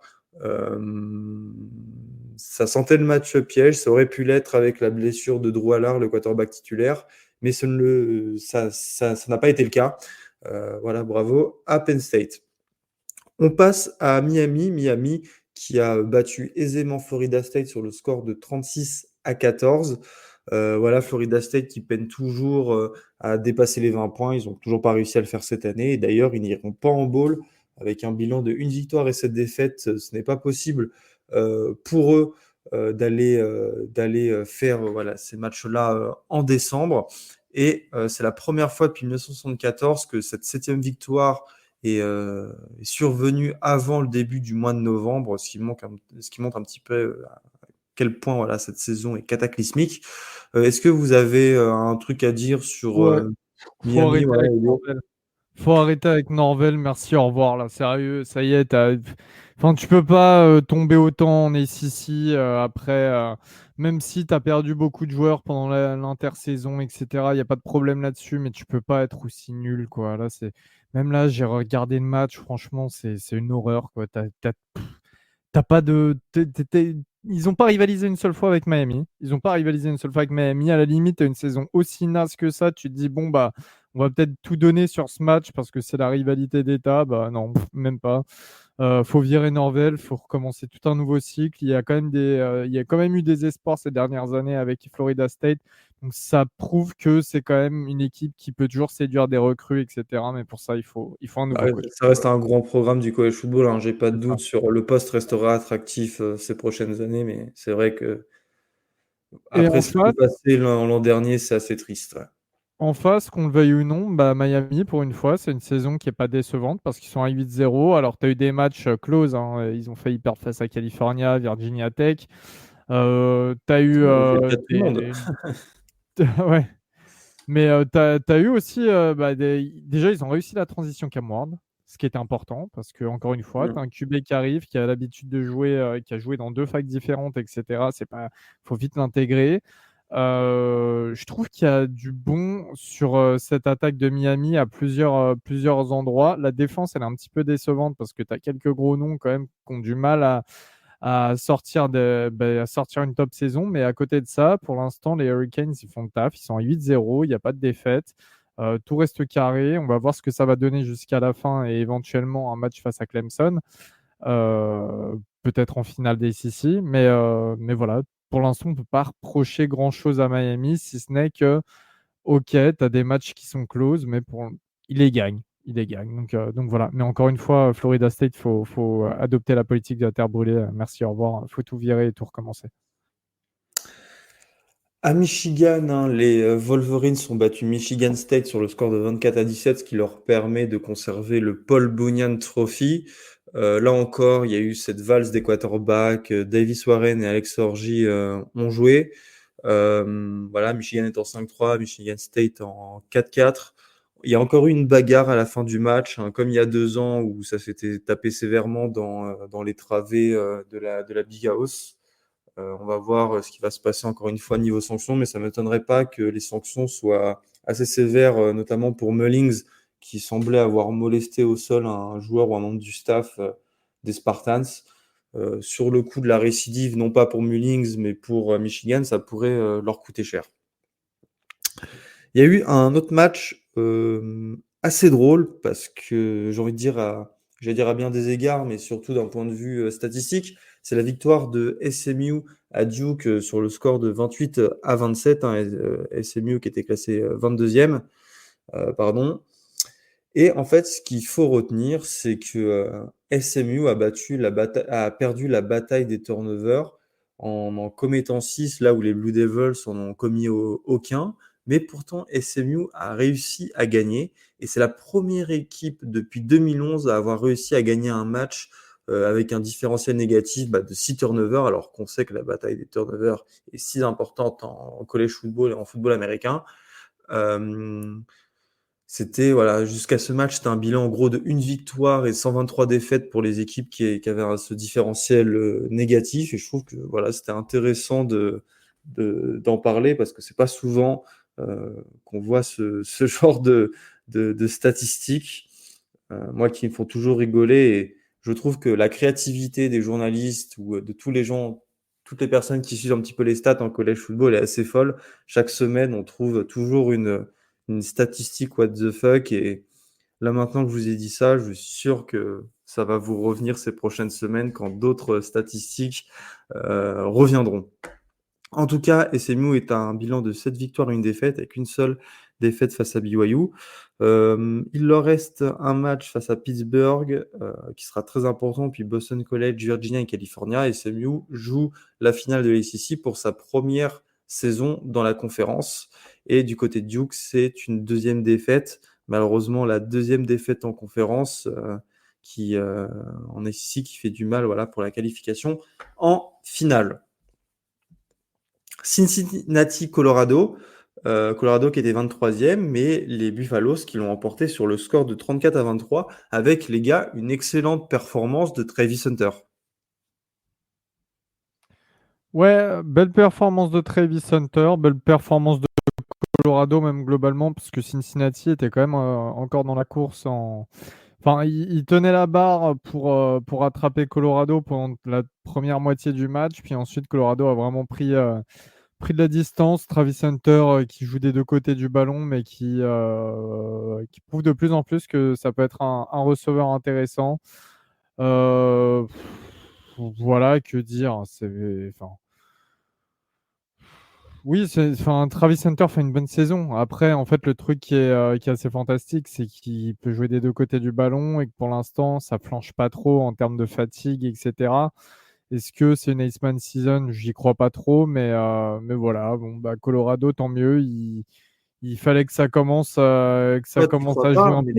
Ça sentait le match piège, ça aurait pu l'être avec la blessure de Drew Allard, le quarterback titulaire, mais ça n'a pas été le cas. Voilà, bravo à Penn State. On passe à Miami qui a battu aisément Florida State sur le score de 36-14. Voilà, Florida State qui peine toujours à dépasser les 20 points. Ils n'ont toujours pas réussi à le faire cette année. Et d'ailleurs, ils n'iront pas en bowl avec un bilan de 1 victoire et 7 défaites. Ce n'est pas possible pour eux d'aller faire voilà, ces matchs-là en décembre. Et c'est la première fois depuis 1974 que cette 7e victoire est survenue avant le début du mois de novembre, ce qui montre un petit peu à quel point voilà, cette saison est cataclysmique. Est-ce que vous avez un truc à dire sur Ouais, faut Miami? arrêter Ouais, avec Norvell. Faut arrêter avec Norvell, merci, au revoir là, sérieux, ça y est, enfin, tu peux pas tomber autant en ACC après, même si tu as perdu beaucoup de joueurs pendant l'intersaison, etc. Il n'y a pas de problème là-dessus, mais tu peux pas être aussi nul, quoi. Là, même là, j'ai regardé le match, franchement, c'est une horreur, quoi. T'as pas de. Ils n'ont pas rivalisé une seule fois avec Miami. Ils n'ont pas rivalisé une seule fois avec Miami. À la limite, tu as une saison aussi naze que ça. Tu te dis, bon, bah, on va peut-être tout donner sur ce match parce que c'est la rivalité d'État. Bah, non, même pas. Faut virer Norvell, faut recommencer tout un nouveau cycle. Il y a quand même eu des espoirs ces dernières années avec Florida State. Donc ça prouve que c'est quand même une équipe qui peut toujours séduire des recrues, etc. Mais pour ça, il faut un nouveau coach. Ça reste un grand programme du college football, hein. J'ai pas de C'est ça. doute sur le poste restera attractif ces prochaines années, mais c'est vrai que Et après ce qui s'est passé l'an dernier, c'est assez triste. Ouais. en face, qu'on le veuille ou non, bah, Miami, pour une fois, c'est une saison qui n'est pas décevante parce qu'ils sont à 8-0. Alors, tu as eu des matchs close, hein. Ils ont failli perdre face à California, Virginia Tech. Tu as eu Ils ont fait le cas de tout le monde. ouais. Mais tu as eu aussi, déjà, ils ont réussi la transition Cam Ward, ce qui était important parce que, encore une fois, tu as un QB qui arrive, qui a l'habitude de jouer, qui a joué dans 2 facs différentes, etc. Faut vite l'intégrer. Je trouve qu'il y a du bon sur cette attaque de Miami à plusieurs endroits. La défense, elle est un petit peu décevante parce que tu as quelques gros noms quand même qui ont du mal à sortir à sortir une top saison. Mais à côté de ça, pour l'instant, les Hurricanes, ils font le taf. Ils sont à 8-0. Il n'y a pas de défaite. Tout reste carré. On va voir ce que ça va donner jusqu'à la fin et éventuellement un match face à Clemson. Peut-être en finale des ACC. Mais voilà, pour l'instant, on ne peut pas reprocher grand-chose à Miami, si ce n'est que, ok, tu as des matchs qui sont close, mais il les gagne. Il les gagne. Donc voilà. Mais encore une fois, Florida State, faut adopter la politique de la terre brûlée. Merci, au revoir. Il faut tout virer et tout recommencer. À Michigan, hein, les Wolverines ont battu Michigan State sur le score de 24-17, ce qui leur permet de conserver le Paul Bunyan Trophy. Là encore, il y a eu cette valse des quarterbacks. Davis Warren et Alex Orji ont joué. Voilà, Michigan est en 5-3, Michigan State en 4-4. Il y a encore eu une bagarre à la fin du match, hein, comme il y a 2 ans où ça s'était tapé sévèrement dans les travées de la Big House. On va voir ce qui va se passer encore une fois niveau sanctions, mais ça ne m'étonnerait pas que les sanctions soient assez sévères, notamment pour Mullings, qui semblait avoir molesté au sol un joueur ou un membre du staff des Spartans. Sur le coup de la récidive, non pas pour Mullings, mais pour Michigan, ça pourrait leur coûter cher. Il y a eu un autre match assez drôle, parce que j'ai envie de dire j'allais dire à bien des égards, mais surtout d'un point de vue statistique, c'est la victoire de SMU à Duke sur le score de 28-27, hein, SMU qui était classé 22e, pardon. Et en fait, ce qu'il faut retenir, c'est que SMU a perdu la bataille des turnovers en commettant 6, là où les Blue Devils en ont commis aucun. Mais pourtant, SMU a réussi à gagner. Et c'est la première équipe depuis 2011 à avoir réussi à gagner un match avec un différentiel négatif de 6 turnovers, alors qu'on sait que la bataille des turnovers est si importante en college football et en football américain. C'était, voilà, jusqu'à ce match, c'était un bilan en gros de 1 victoire et 123 défaites pour les équipes qui avaient ce différentiel négatif. Et je trouve que voilà, c'était intéressant d'en parler parce que c'est pas souvent qu'on voit ce genre de statistiques. Moi, qui me font toujours rigoler. Et je trouve que la créativité des journalistes ou de tous les gens, toutes les personnes qui suivent un petit peu les stats en college football est assez folle. Chaque semaine, on trouve toujours une statistique what the fuck. Et là, maintenant que je vous ai dit ça, je suis sûr que ça va vous revenir ces prochaines semaines quand d'autres statistiques reviendront. En tout cas, SMU est à un bilan de 7 victoires et 1 défaite, avec une seule défaite face à BYU. Il leur reste un match face à Pittsburgh qui sera très important, puis Boston College, Virginia et California. SMU joue la finale de l'ACC pour sa première saison dans la conférence. Et du côté de Duke, c'est une deuxième défaite. Malheureusement, la deuxième défaite en conférence en ACC qui fait du mal, voilà, pour la qualification en finale. Cincinnati, Colorado. Colorado qui était 23e, mais les Buffaloes qui l'ont emporté sur le score de 34-23 avec, les gars, une excellente performance de Travis Hunter. Ouais, belle performance de Travis Hunter, belle performance de Colorado même globalement, parce que Cincinnati était quand même encore dans la course. Enfin, il tenait la barre pour attraper Colorado pendant la première moitié du match, puis ensuite Colorado a vraiment pris de la distance. Travis Hunter qui joue des deux côtés du ballon, mais qui prouve de plus en plus que ça peut être un receveur intéressant. Voilà, que dire. Oui, Travis Hunter fait une bonne saison. Après, en fait, le truc qui est assez fantastique, c'est qu'il peut jouer des deux côtés du ballon et que pour l'instant, ça flanche pas trop en termes de fatigue, etc. Est-ce que c'est une Iceman season? J'y crois pas trop, mais voilà. Bon, Colorado, tant mieux. Il fallait que ça commence, à jouer un peu.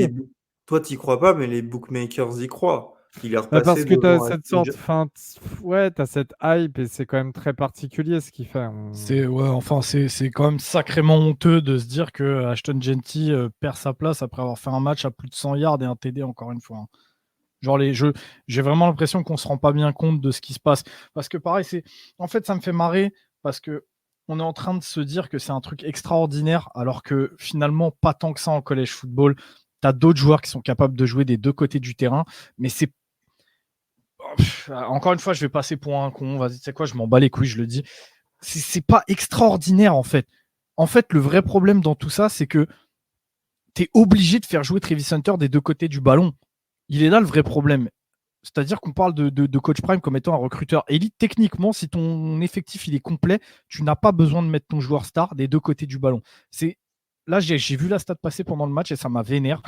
Toi, t'y crois pas, mais les bookmakers y croient. Il est repassé Parce que tu as devant cette sorte, ouais, tu as cette hype et c'est quand même très particulier ce qu'il fait. C'est quand même sacrément honteux de se dire que Ashton Jeanty perd sa place après avoir fait un match à plus de 100 yards et un TD encore une fois. Hein. Genre j'ai vraiment l'impression qu'on se rend pas bien compte de ce qui se passe. Parce que pareil, en fait, ça me fait marrer parce que on est en train de se dire que c'est un truc extraordinaire alors que finalement, pas tant que ça en college football. Tu as d'autres joueurs qui sont capables de jouer des deux côtés du terrain, mais c'est encore une fois, je vais passer pour un con. Vas-y, tu sais quoi, je m'en bats les couilles, je le dis. C'est pas extraordinaire en fait. En fait, le vrai problème dans tout ça, c'est que tu es obligé de faire jouer Travis Hunter des deux côtés du ballon. Il est là le vrai problème. C'est-à-dire qu'on parle de Coach Prime comme étant un recruteur élite. Techniquement, si ton effectif il est complet, tu n'as pas besoin de mettre ton joueur star des deux côtés du ballon. Là, j'ai vu la stat passer pendant le match et ça m'a vénère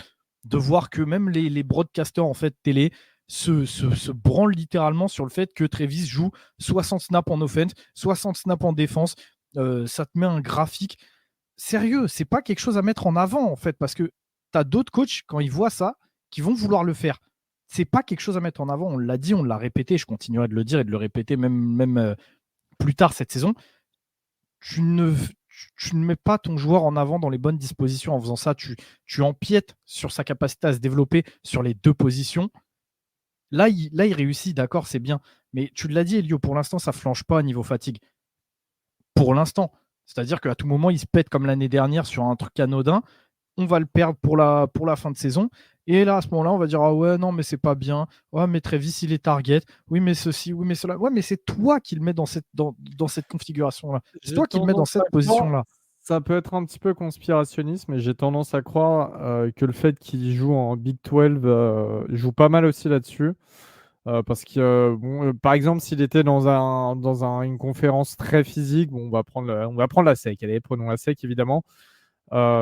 de voir que même les broadcasters en fait télé se branlent littéralement sur le fait que Travis joue 60 snaps en offense, 60 snaps en défense, ça te met un graphique. Sérieux, c'est pas quelque chose à mettre en avant, en fait, parce que tu as d'autres coachs, quand ils voient ça, qui vont vouloir le faire. C'est pas quelque chose à mettre en avant. On l'a dit, on l'a répété, je continuerai de le dire et de le répéter même plus tard cette saison. Tu ne mets pas ton joueur en avant dans les bonnes dispositions en faisant ça. Tu empiètes sur sa capacité à se développer sur les 2 positions. Là, il réussit, d'accord, c'est bien. Mais tu l'as dit, Elio, pour l'instant, ça flanche pas à niveau fatigue. Pour l'instant. C'est-à-dire qu'à tout moment, il se pète comme l'année dernière sur un truc anodin. On va le perdre pour la fin de saison. Et là, à ce moment-là, on va dire ah ouais, non, mais c'est pas bien. Ouais, mais Travis, il est target. Oui, mais ceci, oui, mais cela. Ouais, mais c'est toi qui le mets dans cette configuration-là. C'est J'ai toi qui le mets dans tendance à cette position-là. Ça peut être un petit peu conspirationniste, mais j'ai tendance à croire que le fait qu'il joue en Big 12 joue pas mal aussi là-dessus. Parce que, bon, par exemple, s'il était une conférence très physique, bon, on va prendre la SEC. Allez, prenons la SEC, évidemment.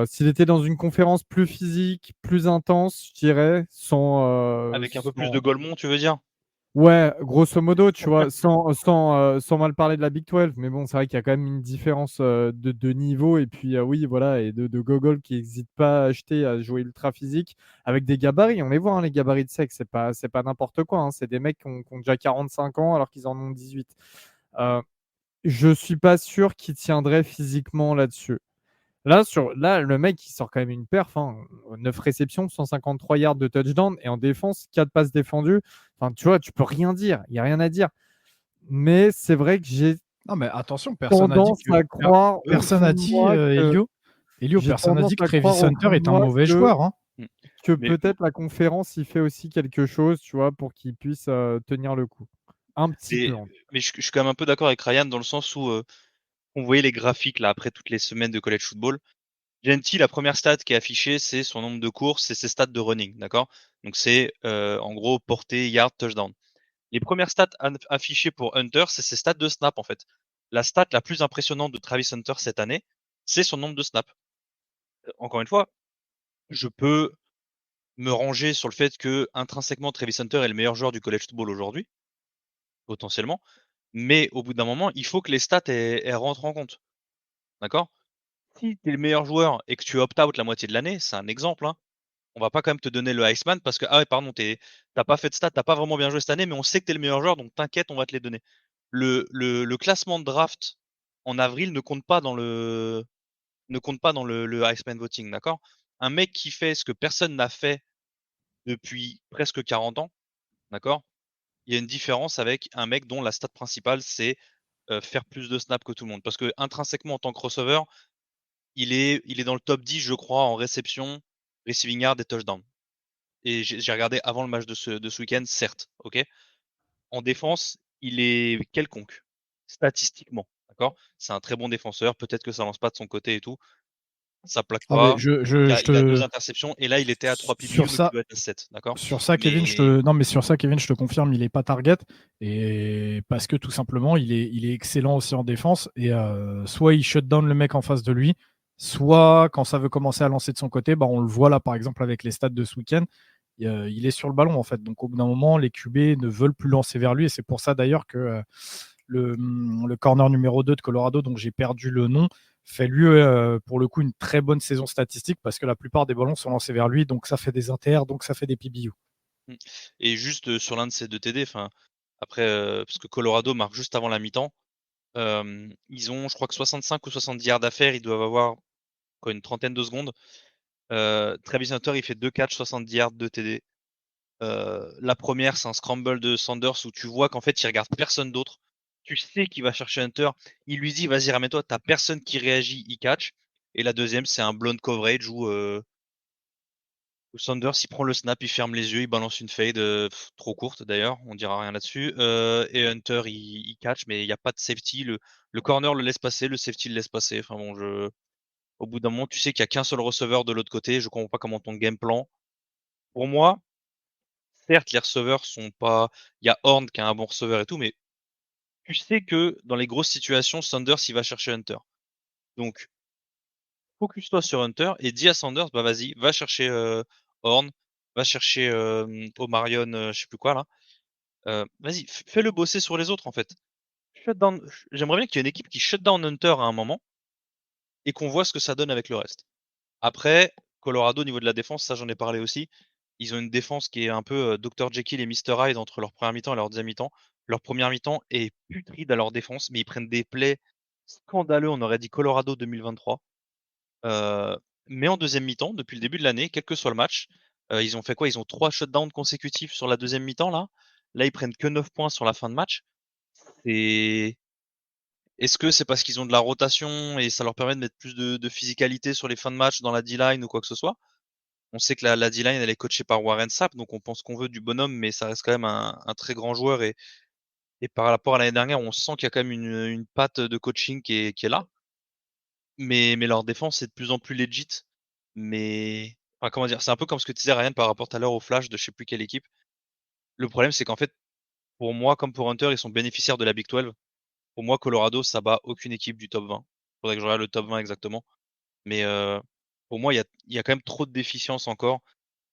S'il était dans une conférence plus physique, plus intense, je dirais, Avec un peu plus de Golemont, tu veux dire? Ouais, grosso modo, tu vois, sans mal parler de la Big 12, mais bon, c'est vrai qu'il y a quand même une différence de niveau, et puis oui, voilà, et de gogol qui n'hésitent pas à acheter, à jouer ultra physique, avec des gabarits. On les voit, hein, les gabarits de sexe, c'est pas n'importe quoi, hein, c'est des mecs qui ont déjà 45 ans alors qu'ils en ont 18. Je suis pas sûr qu'ils tiendraient physiquement là-dessus. Là, le mec, il sort quand même une perf, hein. 9 réceptions, 153 yards de touchdown, et en défense, 4 passes défendues. Enfin, tu vois, tu peux rien dire. Il n'y a rien à dire. Mais c'est vrai que j'ai Non, mais attention, personne n'a dit tendance que. à croire Personne n'a dit, Elio, j'ai personne n'a tendance dit que à Travis croire au Hunter fond de est un moi mauvais joueur. Hein. Mm. que Mais- peut-être la conférence y fait aussi quelque chose, tu vois, pour qu'il puisse tenir le coup. Un petit peu. Mais je suis quand même un peu d'accord avec Ryan dans le sens où on voyait les graphiques là après toutes les semaines de college football. Genty, la première stat qui est affichée, c'est son nombre de courses et ses stats de running, d'accord? Donc c'est en gros portée, yard, touchdown. Les premières stats affichées pour Hunter, c'est ses stats de snap en fait. La stat la plus impressionnante de Travis Hunter cette année, c'est son nombre de snaps. Encore une fois, je peux me ranger sur le fait que intrinsèquement Travis Hunter est le meilleur joueur du college football aujourd'hui, potentiellement. Mais au bout d'un moment, il faut que les stats elles rentrent en compte. D'accord? Si tu es le meilleur joueur et que tu opt-out la moitié de l'année, c'est un exemple, hein. On va pas quand même te donner le Iceman parce que, ah ouais, pardon, t'as pas fait de stats, t'as pas vraiment bien joué cette année, mais on sait que t'es le meilleur joueur, donc t'inquiète, on va te les donner. Le classement de draft en avril ne compte pas dans le Iceman voting, d'accord? Un mec qui fait ce que personne n'a fait depuis presque 40 ans, d'accord? Il y a une différence avec un mec dont la stat principale, c'est faire plus de snaps que tout le monde. Parce que intrinsèquement, en tant que receveur, il est dans le top 10, je crois, en réception, receiving yard et touchdown. Et j'ai regardé avant le match de ce week-end, certes, ok. En défense, il est quelconque, statistiquement, d'accord. C'est un très bon défenseur. Peut-être que ça lance pas de son côté et tout. Ça plaque Ah, mais pas. Il a 2 interceptions et là il était à 3 PBU, donc il doit être à 7, d'accord. Sur ça, Kevin, Mais non, mais sur ça, Kevin, je te confirme, il est pas target. Et parce que tout simplement, il est excellent aussi en défense. Et soit il shut down le mec en face de lui, soit quand ça veut commencer à lancer de son côté, bah, on le voit là par exemple avec les stats de ce week-end. Il est sur le ballon en fait. Donc au bout d'un moment, les QB ne veulent plus lancer vers lui. Et c'est pour ça d'ailleurs que le corner numéro 2 de Colorado, dont j'ai perdu le nom, fait lui pour le coup une très bonne saison statistique parce que la plupart des ballons sont lancés vers lui, donc ça fait des inters, donc ça fait des PBU. et juste sur l'un de ces 2 TD, enfin après parce que Colorado marque juste avant la mi-temps, ils ont je crois que 65 ou 70 yards à faire, ils doivent avoir quoi, une trentaine de secondes. Travis Hunter, il fait 2 catchs, 70 yards, 2 TD. La première, c'est un scramble de Sanders où tu vois qu'en fait, il regarde personne d'autre. Tu sais qu'il va chercher Hunter. Il lui dit, vas-y, ramène-toi. T'as personne qui réagit, il catch. Et la deuxième, c'est un blown coverage où Sanders, il prend le snap, il ferme les yeux, il balance une fade, trop courte d'ailleurs, on dira rien là-dessus. Et Hunter, il catch, mais il n'y a pas de safety. Le corner le laisse passer, le safety le laisse passer. Enfin bon, au bout d'un moment, tu sais qu'il n'y a qu'un seul receveur de l'autre côté. Je comprends pas comment ton game plan. Pour moi, certes, les receveurs sont pas. Il y a Horn qui a un bon receveur et tout, mais tu sais que dans les grosses situations, Sanders, il va chercher Hunter. Donc, focus-toi sur Hunter et dis à Sanders, bah vas-y, va chercher Horn, va chercher Omarion, je sais plus quoi là. Vas-y, fais-le bosser sur les autres en fait. shutdown. J'aimerais bien qu'il y ait une équipe qui shut down Hunter à un moment et qu'on voit ce que ça donne avec le reste. Après, Colorado, au niveau de la défense, ça j'en ai parlé aussi. Ils ont une défense qui est un peu Dr. Jekyll et Mr. Hyde entre leur première mi-temps et leur deuxième mi-temps. Leur première mi-temps est putride à leur défense, mais ils prennent des plays scandaleux. On aurait dit Colorado 2023. Mais en deuxième mi-temps, depuis le début de l'année, quel que soit le match, ils ont fait quoi? Ils ont 3 shutdowns consécutifs sur la deuxième mi-temps là. Là, ils prennent que 9 points sur la fin de match. C'est Est-ce que c'est parce qu'ils ont de la rotation et ça leur permet de mettre plus de physicalité sur les fins de match dans la D-line ou quoi que ce soit? On sait que la D-line, elle est coachée par Warren Sapp, donc on pense qu'on veut du bonhomme, mais ça reste quand même un très grand joueur et par rapport à l'année dernière, on sent qu'il y a quand même une patte de coaching qui est là. Mais leur défense est de plus en plus legit. Mais enfin, comment dire, c'est un peu comme ce que tu disais Ryan par rapport tout à l'heure au Flash de je sais plus quelle équipe. Le problème, c'est qu'en fait, pour moi, comme pour Hunter, ils sont bénéficiaires de la Big 12. Pour moi, Colorado, ça bat aucune équipe du top 20. Faudrait que je regarde le top 20 exactement. Mais pour moi, il y a quand même trop de déficiences encore.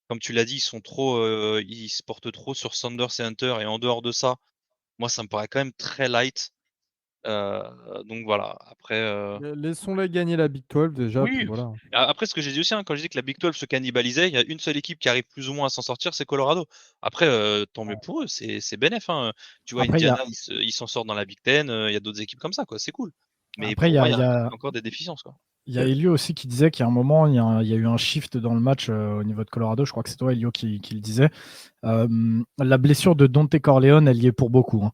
Comme tu l'as dit, ils se portent trop sur Sanders et Hunter. Et en dehors de ça, moi, ça me paraît quand même très light. Donc voilà. Après, Laissons-les gagner la Big 12 déjà, puis oui. voilà. Après, ce que j'ai dit aussi, hein, quand je dis que la Big 12 se cannibalisait, il y a une seule équipe qui arrive plus ou moins à s'en sortir, c'est Colorado. Après, tant mieux pour eux, c'est bénef. Hein. Tu vois, Après, il y Indiana, a, ils s'en sortent dans la Big 10. Il y a d'autres équipes comme ça, quoi. C'est cool. Mais après, pour moi, il y il y a a, encore des déficiences, quoi. il y a Elio aussi qui disait qu'il y a un moment, il y a eu un shift dans le match au niveau de Colorado. Je crois que c'est toi, Elio, qui le disait. La blessure de Dante Corleone, elle y est pour beaucoup. Hein.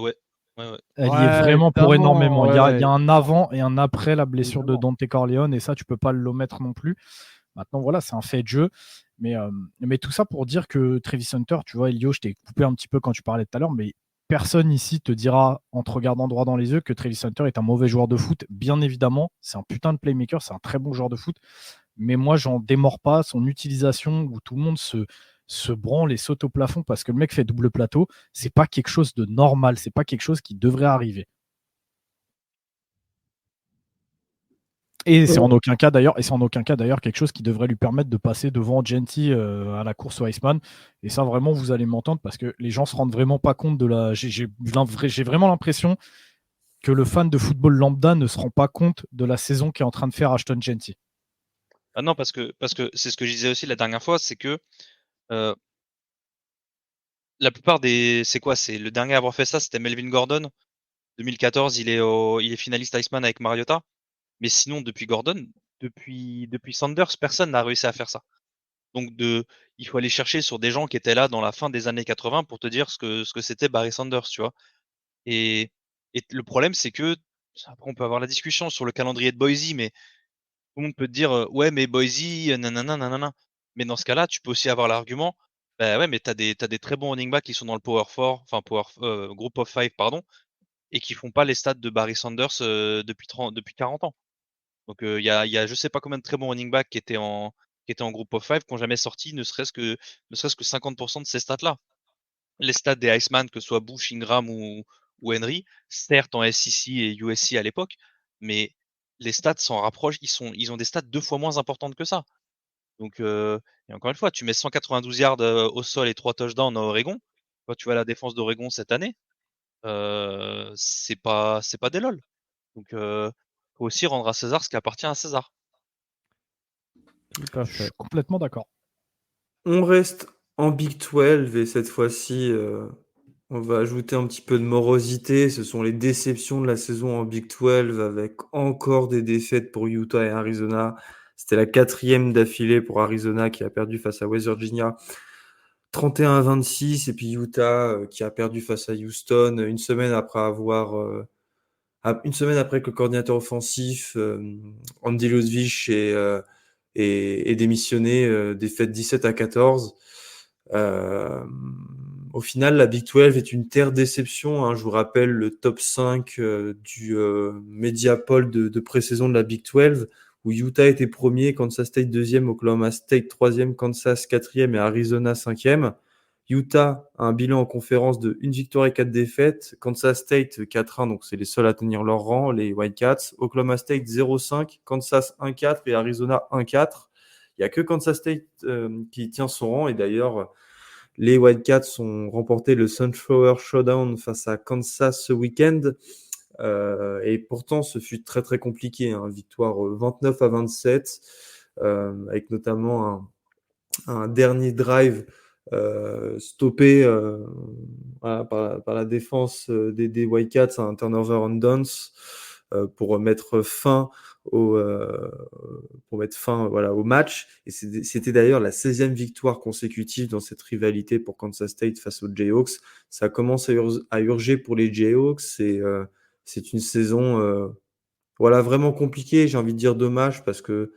Ouais. Ouais. Elle y est Ouais, vraiment pour évidemment, énormément. Il y a, il y a ouais, un avant et un après la blessure de évidemment. Dante Corleone, et ça, tu peux pas l'omettre non plus. Maintenant, voilà, c'est un fait de jeu. Mais tout ça pour dire que Travis Hunter, tu vois, Elio, je t'ai coupé un petit peu quand tu parlais tout à l'heure, mais personne ici te dira, en te regardant droit dans les yeux, que Travis Hunter est un mauvais joueur de foot. Bien évidemment, c'est un putain de playmaker, c'est un très bon joueur de foot. Mais moi, j'en démords pas son utilisation où tout le monde se branle et saute au plafond parce que le mec fait double plateau. C'est pas quelque chose de normal, c'est pas quelque chose qui devrait arriver. Et c'est en aucun cas d'ailleurs, quelque chose qui devrait lui permettre de passer devant Genty à la course au Iceman. Et ça, vraiment, vous allez m'entendre parce que les gens se rendent vraiment pas compte de la. J'ai vraiment l'impression que le fan de football lambda ne se rend pas compte de la saison qu'est en train de faire Ashton Genty. Ah non, parce que c'est ce que je disais aussi la dernière fois, c'est que euh, la plupart c'est quoi? C'est le dernier à avoir fait ça, c'était Melvin Gordon. 2014, il est finaliste Iceman avec Mariota. Mais sinon, depuis Gordon, depuis Sanders, personne n'a réussi à faire ça. Donc il faut aller chercher sur des gens qui étaient là dans la fin des années 80 pour te dire ce que c'était Barry Sanders, tu vois. Et, et le problème, c'est que après on peut avoir la discussion sur le calendrier de Boise, mais tout le monde peut te dire ouais, mais Boise, nanana, nanana. Mais dans ce cas-là, tu peux aussi avoir l'argument, bah ouais, mais t'as des très bons running backs qui sont dans le Power 4, enfin Group of 5, pardon, et qui font pas les stats de Barry Sanders depuis 40 ans. Donc il y a je sais pas combien de très bons running backs qui étaient en groupe of 5 qui n'ont jamais sorti ne serait-ce que 50% de ces stats-là. Les stats des Iceman, que ce soit Bush, Ingram ou Henry, certes en SEC et USC à l'époque, mais les stats s'en rapprochent, ils ont des stats 2 fois moins importantes que ça. Donc et encore une fois, tu mets 192 yards au sol et 3 touchdowns à Oregon. Quand tu vois la défense d'Oregon cette année, c'est pas des lol. Donc faut aussi rendre à César ce qui appartient à César. Tout à Je suis fait. complètement d'accord. On reste en Big 12 et cette fois-ci, on va ajouter un petit peu de morosité. Ce sont les déceptions de la saison en Big 12 avec encore des défaites pour Utah et Arizona. C'était la 4e d'affilée pour Arizona qui a perdu face à West Virginia 31-26 et puis Utah qui a perdu face à Houston une semaine après que le coordinateur offensif Andy Ludwig est démissionné, défaite 17-14. Euh, Au final, la Big 12 est une terre déception. Hein. Je vous rappelle le top 5 du Mediapol de pré-saison de la Big 12, où Utah était premier, Kansas State deuxième, Oklahoma State troisième, Kansas quatrième et Arizona cinquième. Utah a un bilan en conférence de 1 victoire et 4 défaites. Kansas State 4-1, donc c'est les seuls à tenir leur rang, les Wildcats. Oklahoma State 0-5, Kansas 1-4 et Arizona 1-4. Il n'y a que Kansas State qui tient son rang. Et d'ailleurs, Les Wildcats ont remporté le Sunflower Showdown face à Kansas ce week-end. Et pourtant, ce fut très très compliqué. Victoire 29-27, avec notamment un dernier drive stoppé voilà, par la défense des Wildcats, un turnover on downs pour mettre fin voilà, au match. Et c'était d'ailleurs la 16e victoire consécutive dans cette rivalité pour Kansas State face aux Jayhawks. Ça commence à urger pour les Jayhawks. C'est une saison voilà, vraiment compliquée. J'ai envie de dire dommage parce que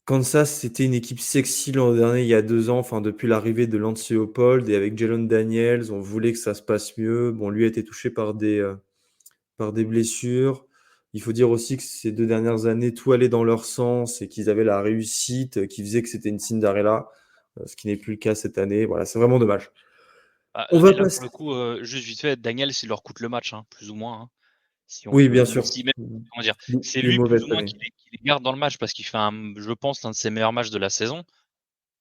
Kansas, c'était une équipe sexy l'an dernier, il y a 2 ans, enfin depuis l'arrivée de Lance Leopold et avec Jalen Daniels, on voulait que ça se passe mieux. Bon, lui a été touché par des blessures. Il faut dire aussi que ces 2 dernières années, tout allait dans leur sens et qu'ils avaient la réussite qui faisait que c'était une Cinderella, ce qui n'est plus le cas cette année. Voilà, c'est vraiment dommage. On va Et là, passer. pour le coup, juste vite fait, Daniel, il leur coûte le match, plus ou moins. Si on Oui, veut, bien même sûr. si, comment dire, c'est Il est lui mauvais plus ou cette moins année. qui les garde dans le match parce qu'il fait, je pense, l'un de ses meilleurs matchs de la saison.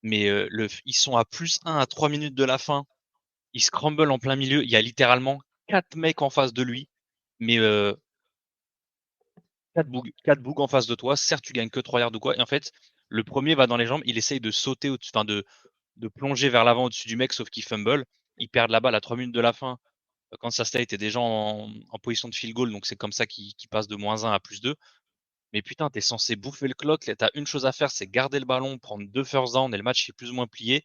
Mais ils sont à +1 à 3 minutes de la fin. Ils scramble en plein milieu. Il y a littéralement 4 mecs en face de lui. Mais 4 bougs en face de toi. Certes, tu gagnes que 3 yards ou quoi. Et en fait, le premier va dans les jambes. Il essaye de sauter au-dessus, de plonger vers l'avant au-dessus du mec, sauf qu'il fumble. Ils perdent la balle à 3 minutes de la fin. Kansas State est déjà en position de field goal, donc c'est comme ça qu'il passe de -1 à +2. Mais putain, t'es censé bouffer le clock. Là, t'as une chose à faire, c'est garder le ballon, prendre 2 first down et le match est plus ou moins plié.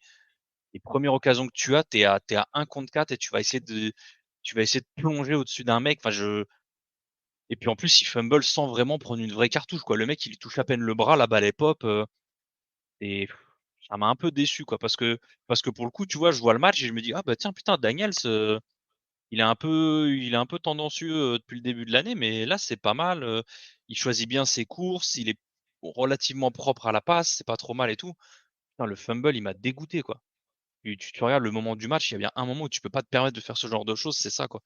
Et première occasion que tu as, t'es à 1 contre 4 et tu vas essayer de plonger au-dessus d'un mec. Et puis en plus, il fumble sans vraiment prendre une vraie cartouche, quoi. Le mec, il touche à peine le bras, la balle est pop. Et ça m'a un peu déçu, quoi. Parce que pour le coup, tu vois, je vois le match et je me dis, ah bah tiens, putain, Daniels, il est un peu tendancieux depuis le début de l'année, mais là, c'est pas mal. Il choisit bien ses courses, il est relativement propre à la passe, c'est pas trop mal et tout. Putain, le fumble, il m'a dégoûté, quoi. Tu regardes le moment du match, il y a bien un moment où tu peux pas te permettre de faire ce genre de choses, c'est ça, quoi.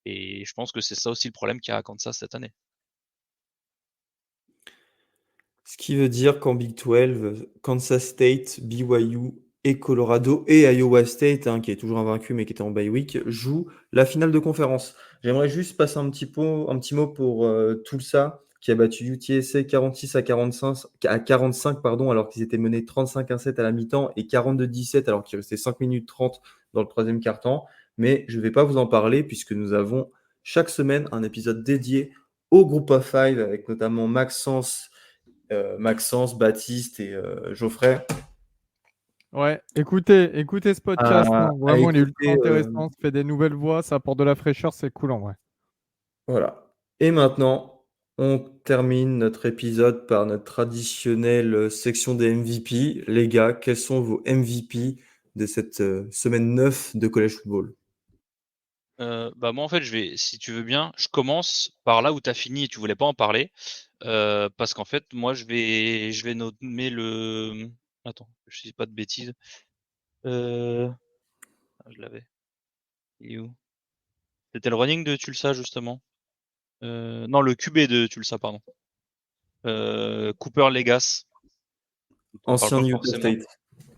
Et je pense que c'est ça aussi le problème qu'il y a à Kansas cette année. Ce qui veut dire qu'en Big 12, Kansas State, BYU et Colorado et Iowa State, qui est toujours invaincu mais qui était en bye week, jouent la finale de conférence. J'aimerais juste passer un petit mot pour Tulsa, qui a battu UTSA 46-45, pardon, alors qu'ils étaient menés 35-7 à la mi-temps et 42-17 alors qu'il restait 5 minutes 30 dans le troisième quart-temps. Mais je ne vais pas vous en parler puisque nous avons chaque semaine un épisode dédié au groupe of five avec notamment Maxence, Baptiste et Geoffrey. Ouais, écoutez ce podcast. Vraiment, il est ultra écouter. intéressant. Ça fait des nouvelles voix, ça apporte de la fraîcheur, c'est cool en vrai. Voilà. Et maintenant, on termine notre épisode par notre traditionnelle section des MVP. Les gars, quels sont vos MVP de cette semaine 9 de College Football? Bah moi en fait si tu veux bien, je commence par là où tu as fini et tu voulais pas en parler. Parce qu'en fait moi je vais nommer le. Attends, je dis pas de bêtises. Je l'avais. Il est où? C'était le running de Tulsa justement. Non, le QB de Tulsa, pardon. Cooper Legas. On parle Ancien pas Utah forcément. State.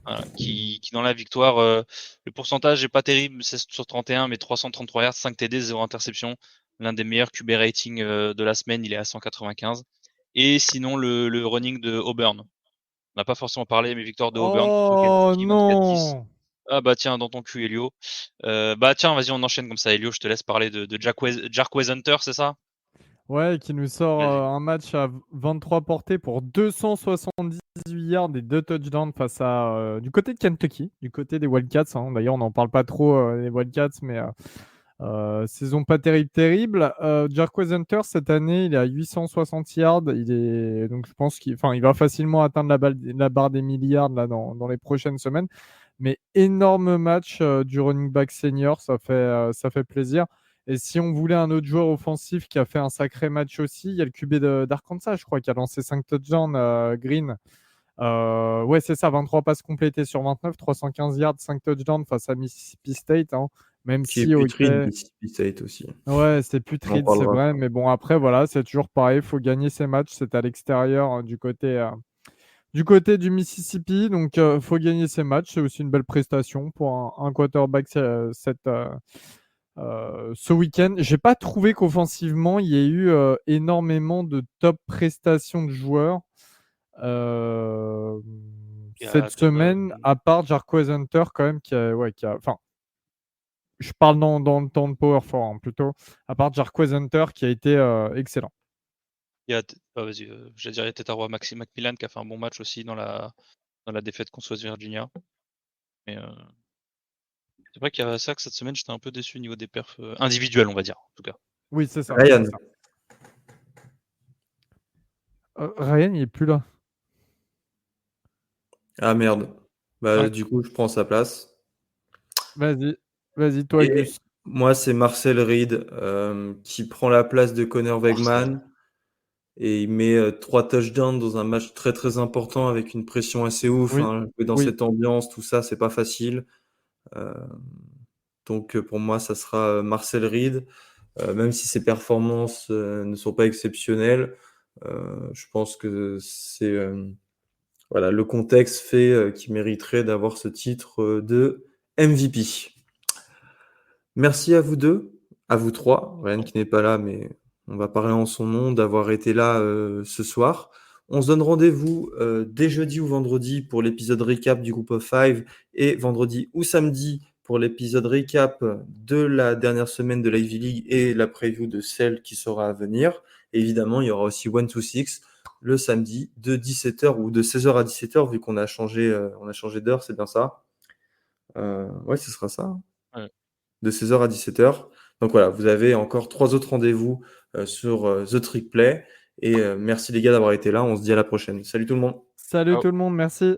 Voilà, qui dans la victoire, le pourcentage est pas terrible, 16 sur 31, mais 333 yards, 5 TD, 0 interception. L'un des meilleurs QB rating de la semaine, il est à 195. Et sinon, le running de Auburn. On n'a pas forcément parlé, mais victoire de Auburn contre Oh Kentucky 24-10. non! Ah bah tiens, dans ton cul, Elio. Bah tiens, vas-y, on enchaîne comme ça, Elio. Je te laisse parler de Jark Hunter, c'est ça? Ouais, qui nous sort Vas-y. un match à 23 portées pour 278 yards et 2 touchdowns face à du côté de Kentucky, du côté des Wildcats. D'ailleurs, on n'en parle pas trop des Wildcats, mais saison pas terrible. Jarquez Hunter, cette année, il est à 860 yards. Donc, je pense qu'il va facilement atteindre la barre des milliards là, dans les prochaines semaines. Mais énorme match du running back senior, ça fait plaisir. Et si on voulait un autre joueur offensif qui a fait un sacré match aussi, il y a le QB d'Arkansas, je crois, qui a lancé 5 touchdowns, Green. Ouais, c'est ça, 23 passes complétées sur 29, 315 yards, 5 touchdowns face à Mississippi State. Même Qui est si, ok, putride, Mississippi State aussi. ouais, c'est On en putride, c'est parlera. vrai. Mais bon, après, voilà, c'est toujours pareil. Il faut gagner ses matchs. C'est à l'extérieur du côté Du côté du Mississippi, donc faut gagner ses matchs. C'est aussi une belle prestation pour un quarterback ce week-end. J'ai pas trouvé qu'offensivement, il y ait eu énormément de top prestations de joueurs Il y a cette quand semaine, même, à part Jarquez Hunter quand même enfin, je parle dans le temps de Power 4 hein, plutôt, à part Jarquez Hunter qui a été excellent. il y a, vas-y, j'allais dire, il y a peut-être un roi Maxime Macmillan qui a fait un bon match aussi dans la défaite contre West Virginia. Mais c'est vrai qu'il y a ça que cette semaine, j'étais un peu déçu au niveau des perfs individuels, on va dire, en tout cas. Oui, c'est ça. Ryan. c'est ça. Ryan, il est plus là. Ah merde. Bah, Ouais. du coup, je prends sa place. Vas-y, toi, Et Gus. moi, c'est Marcel Reed qui prend la place de Connor Wegman. Et il met 3 touchdowns dans un match très très important avec une pression assez ouf. Oui, Hein. Jouer dans oui. cette ambiance, tout ça, c'est pas facile. Donc pour moi, ça sera Marcel Reed. Même si ses performances ne sont pas exceptionnelles, je pense que c'est voilà, le contexte fait qu'il mériterait d'avoir ce titre de MVP. Merci à vous deux, à vous trois, Ryan qui n'est pas là, mais on va parler en son nom, d'avoir été là ce soir. On se donne rendez-vous dès jeudi ou vendredi pour l'épisode recap du Group of Five et vendredi ou samedi pour l'épisode recap de la dernière semaine de l'Ivy League et la preview de celle qui sera à venir. Évidemment, il y aura aussi 1-2-6 le samedi de 17h ou de 16h à 17h vu qu'on a changé d'heure, c'est bien ça. Ouais, ce sera ça. Ouais. De 16h à 17h. Donc voilà, vous avez encore 3 autres rendez-vous sur The Trick Play. Et merci les gars d'avoir été là. On se dit à la prochaine. Salut tout le monde. Salut Ciao. tout le monde, merci.